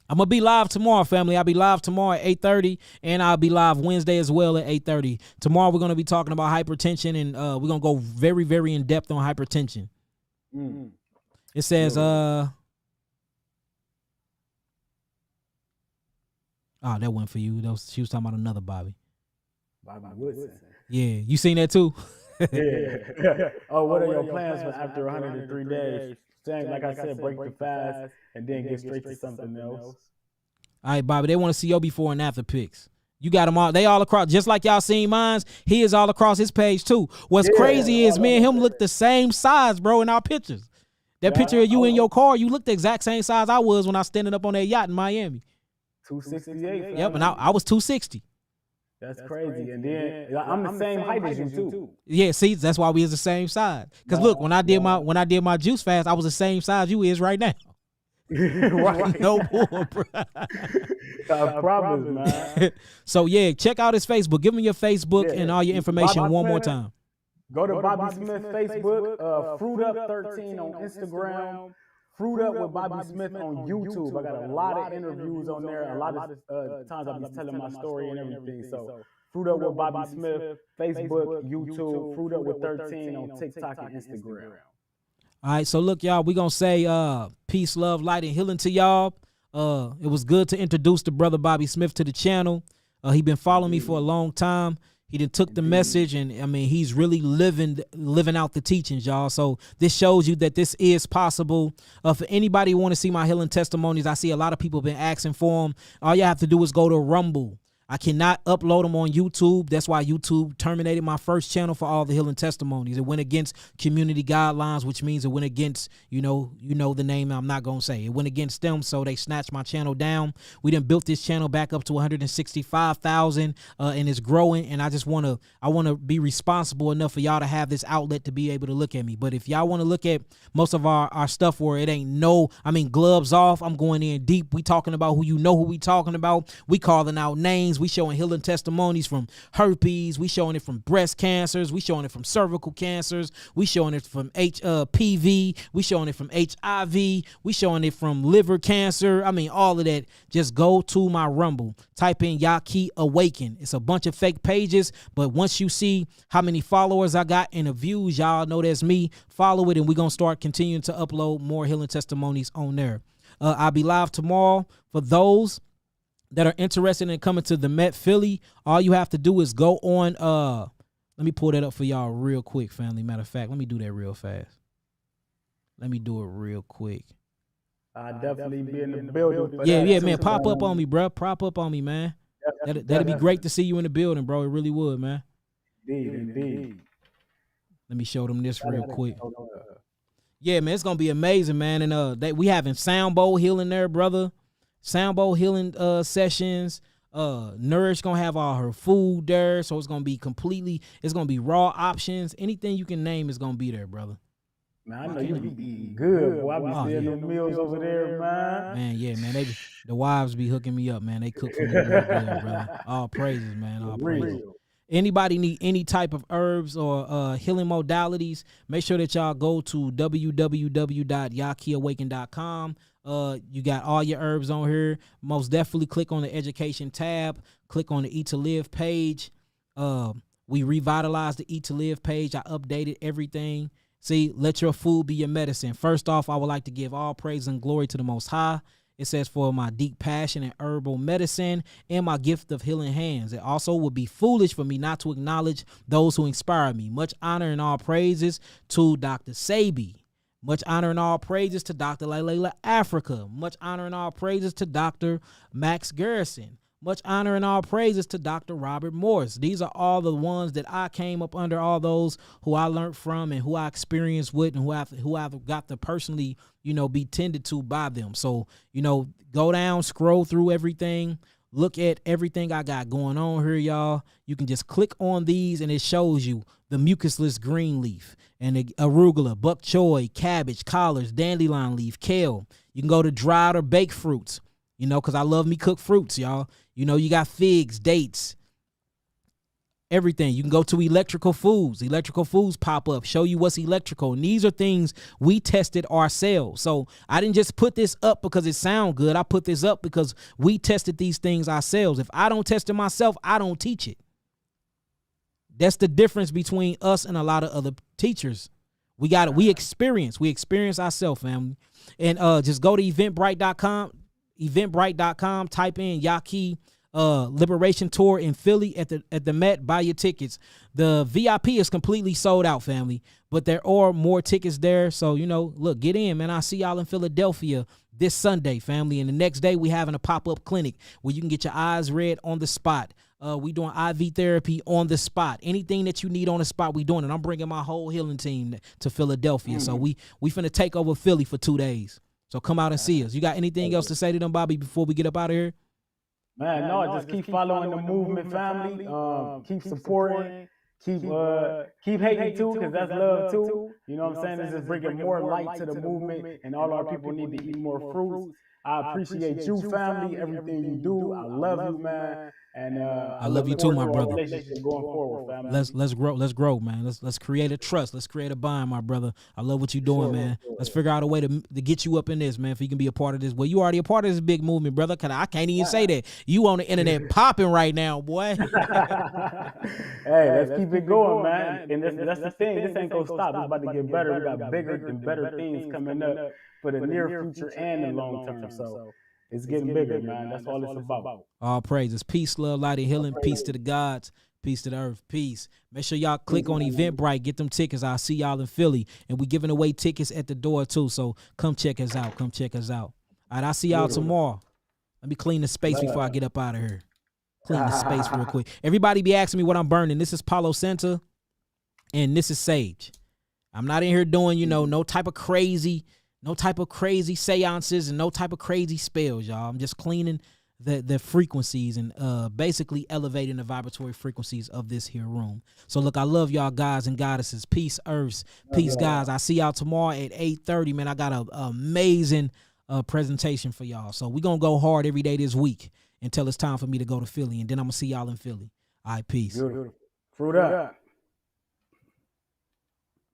I'm going to be live tomorrow, family. I'll be live tomorrow at 8:30, and I'll be live Wednesday as well at 8:30. Tomorrow we're going to be talking about hypertension, and we're going to go very, very in-depth on hypertension. It says, that wasn't for you. She was talking about another Bobby. Bobby Woodson. Yeah, you seen that too? Yeah. Oh, what are your plans for after 103 days? Same, like I said, break the fast and then get straight to something else. All right, Bobby, they want to see your before and after pics. You got them all. They all across, just like y'all seen mine. He is all across his page too. What's crazy is me and him look the same size, bro, in our pictures. That picture of you in your car, you look the exact same size I was when I was standing up on that yacht in Miami. 268. Yep, and I was 260. That's crazy. And then I'm the same height as you too. Yeah, see, that's why we is the same size. Cause look, when I did my juice fast, I was the same size you is right now. Right. No more, bro. I promise, man. So yeah, check out his Facebook. Give me your Facebook and all your information one more time. Go to Bobby Smith Facebook, Fruit Up 13 on Instagram, Fruit Up with Bobby Smith on YouTube. I got a lot of interviews on there. A lot of times I'll be telling my story and everything. So Fruit Up with Bobby Smith, Facebook, YouTube, Fruit Up with 13 on TikTok and Instagram. All right, so look, y'all, we gonna say peace, love, light, and healing to y'all. It was good to introduce the brother Bobby Smith to the channel. He been following me for a long time. He done took the message, and I mean, he's really living out the teachings, y'all. So this shows you that this is possible. For anybody who want to see my healing testimonies, I see a lot of people been asking for them. All you have to do is go to Rumble. I cannot upload them on YouTube. That's why YouTube terminated my first channel for all the healing testimonies. It went against community guidelines, which means it went against, you know the name I'm not going to say. It went against them, so they snatched my channel down. We done built this channel back up to 165,000, and it's growing, and I want to be responsible enough for y'all to have this outlet to be able to look at me. But if y'all want to look at most of our stuff where it ain't gloves off, I'm going in deep. We talking about who we talking about. We calling out names. We showing healing testimonies from herpes. We showing it from breast cancers. We showing it from cervical cancers. We showing it from PV. We showing it from HIV. We showing it from liver cancer. I mean, all of that. Just go to my Rumble. Type in Yahki Awaken. It's a bunch of fake pages, but once you see how many followers I got and the views, y'all know that's me. Follow it, and we're going to start continuing to upload more healing testimonies on there. I'll be live tomorrow. For those that are interested in coming to the Met Philly, all you have to do is go on. Let me pull that up for y'all real quick, family. Matter of fact, let me do that real fast. Let me do it real quick. I definitely be in the building. Yeah, man. Pop up on me, bro. Pop up on me, man. That'd be great to see you in the building, bro. It really would, man. Indeed. Let me show them this real quick. Yeah, man, it's gonna be amazing, man. And we having sound bowl healing there, brother. Sound bowl healing sessions. Nourish gonna have all her food there, so it's gonna be raw options. Anything you can name is gonna be there, brother. Man, I know you be eating good, boy. I be seeing them meals over there, man. Man, yeah, man. The wives be hooking me up, man. They cook for me real good, brother. All praises, man. All praises. Anybody need any type of herbs or healing modalities, make sure that y'all go to www.yakiawaken.com. You got all your herbs on here. Most definitely click on the education tab. Click on the Eat to Live page. We revitalized the Eat to Live page. I updated everything. See, let your food be your medicine. First off, I would like to give all praise and glory to the Most High. It says, for my deep passion in herbal medicine and my gift of healing hands. It also would be foolish for me not to acknowledge those who inspire me. Much honor and all praises to Dr. Sabi. Much honor and all praises to Dr. Layla Africa. Much honor and all praises to Dr. Max Garrison. Much honor and all praises to Dr. Robert Morris. These are all the ones that I came up under, all those who I learned from and who I experienced with and who I've got to personally, be tended to by them. So, go down, scroll through everything, look at everything I got going on here, y'all. You can just click on these and it shows you the mucusless green leaf and the arugula, bok choy, cabbage, collards, dandelion leaf, kale. You can go to dried or baked fruits. Because I love me cooked fruits, y'all. You got figs, dates, everything. You can go to electrical foods. Electrical foods pop up, show you what's electrical. And these are things we tested ourselves. So I didn't just put this up because it sound good. I put this up because we tested these things ourselves. If I don't test it myself, I don't teach it. That's the difference between us and a lot of other teachers. We got it. We experience ourselves, family. And just go to eventbrite.com. Eventbrite.com, type in Yahki Liberation Tour in Philly at the Met. Buy your tickets. The VIP is completely sold out, family, but there are more tickets there. So, look, get in, man. I'll see y'all in Philadelphia this Sunday, family. And the next day we having a pop-up clinic where you can get your eyes read on the spot. We doing IV therapy on the spot. Anything that you need on the spot, we doing it. I'm bringing my whole healing team to Philadelphia. Mm-hmm. So we finna take over Philly for 2 days. So come out and see us. You got anything else to say to them, Bobby, before we get up out of here? Man, no, just keep following the movement, family. Keep supporting. Keep hating too, because that's love too. You know what I'm saying? This is bringing more light to the movement, and all our people need to eat more fruits. I appreciate you, family, everything you do. I love you, man. And I love you too, my brother. Going forward, family. Let's grow, man. Let's create a trust. Let's create a bond, my brother. I love what you're doing, man. Let's figure out a way to get you up in this, man. If you can be a part of this, well, you already a part of this big movement, brother. I can't even say that. You on the internet popping right now, boy. Hey, let's keep it going, man. And that's the thing. This ain't gonna stop. It's about to get better. We got bigger and better things coming up for the near future and the long term. So it's getting bigger, man. That's all it's about. All praises. Peace, love, light, and healing. Peace to the gods. Peace to the earth. Peace. Make sure y'all click on Eventbrite. Get them tickets. I'll see y'all in Philly. And we giving away tickets at the door, too. So come check us out. Come check us out. All right, I'll see y'all tomorrow. Let me clean the space before I get up out of here. Clean the space real quick. Everybody be asking me what I'm burning. This is Palo Santo, and this is sage. I'm not in here doing, no type of crazy seances and no type of crazy spells, y'all. I'm just cleaning the frequencies and basically elevating the vibratory frequencies of this here room. So look, I love y'all guys and goddesses. Peace, earths. Peace, guys. I see y'all tomorrow at 8:30, man. I got an amazing presentation for y'all. So we're going to go hard every day this week until it's time for me to go to Philly, and then I'm going to see y'all in Philly. All right, peace. Beautiful. Fruit up.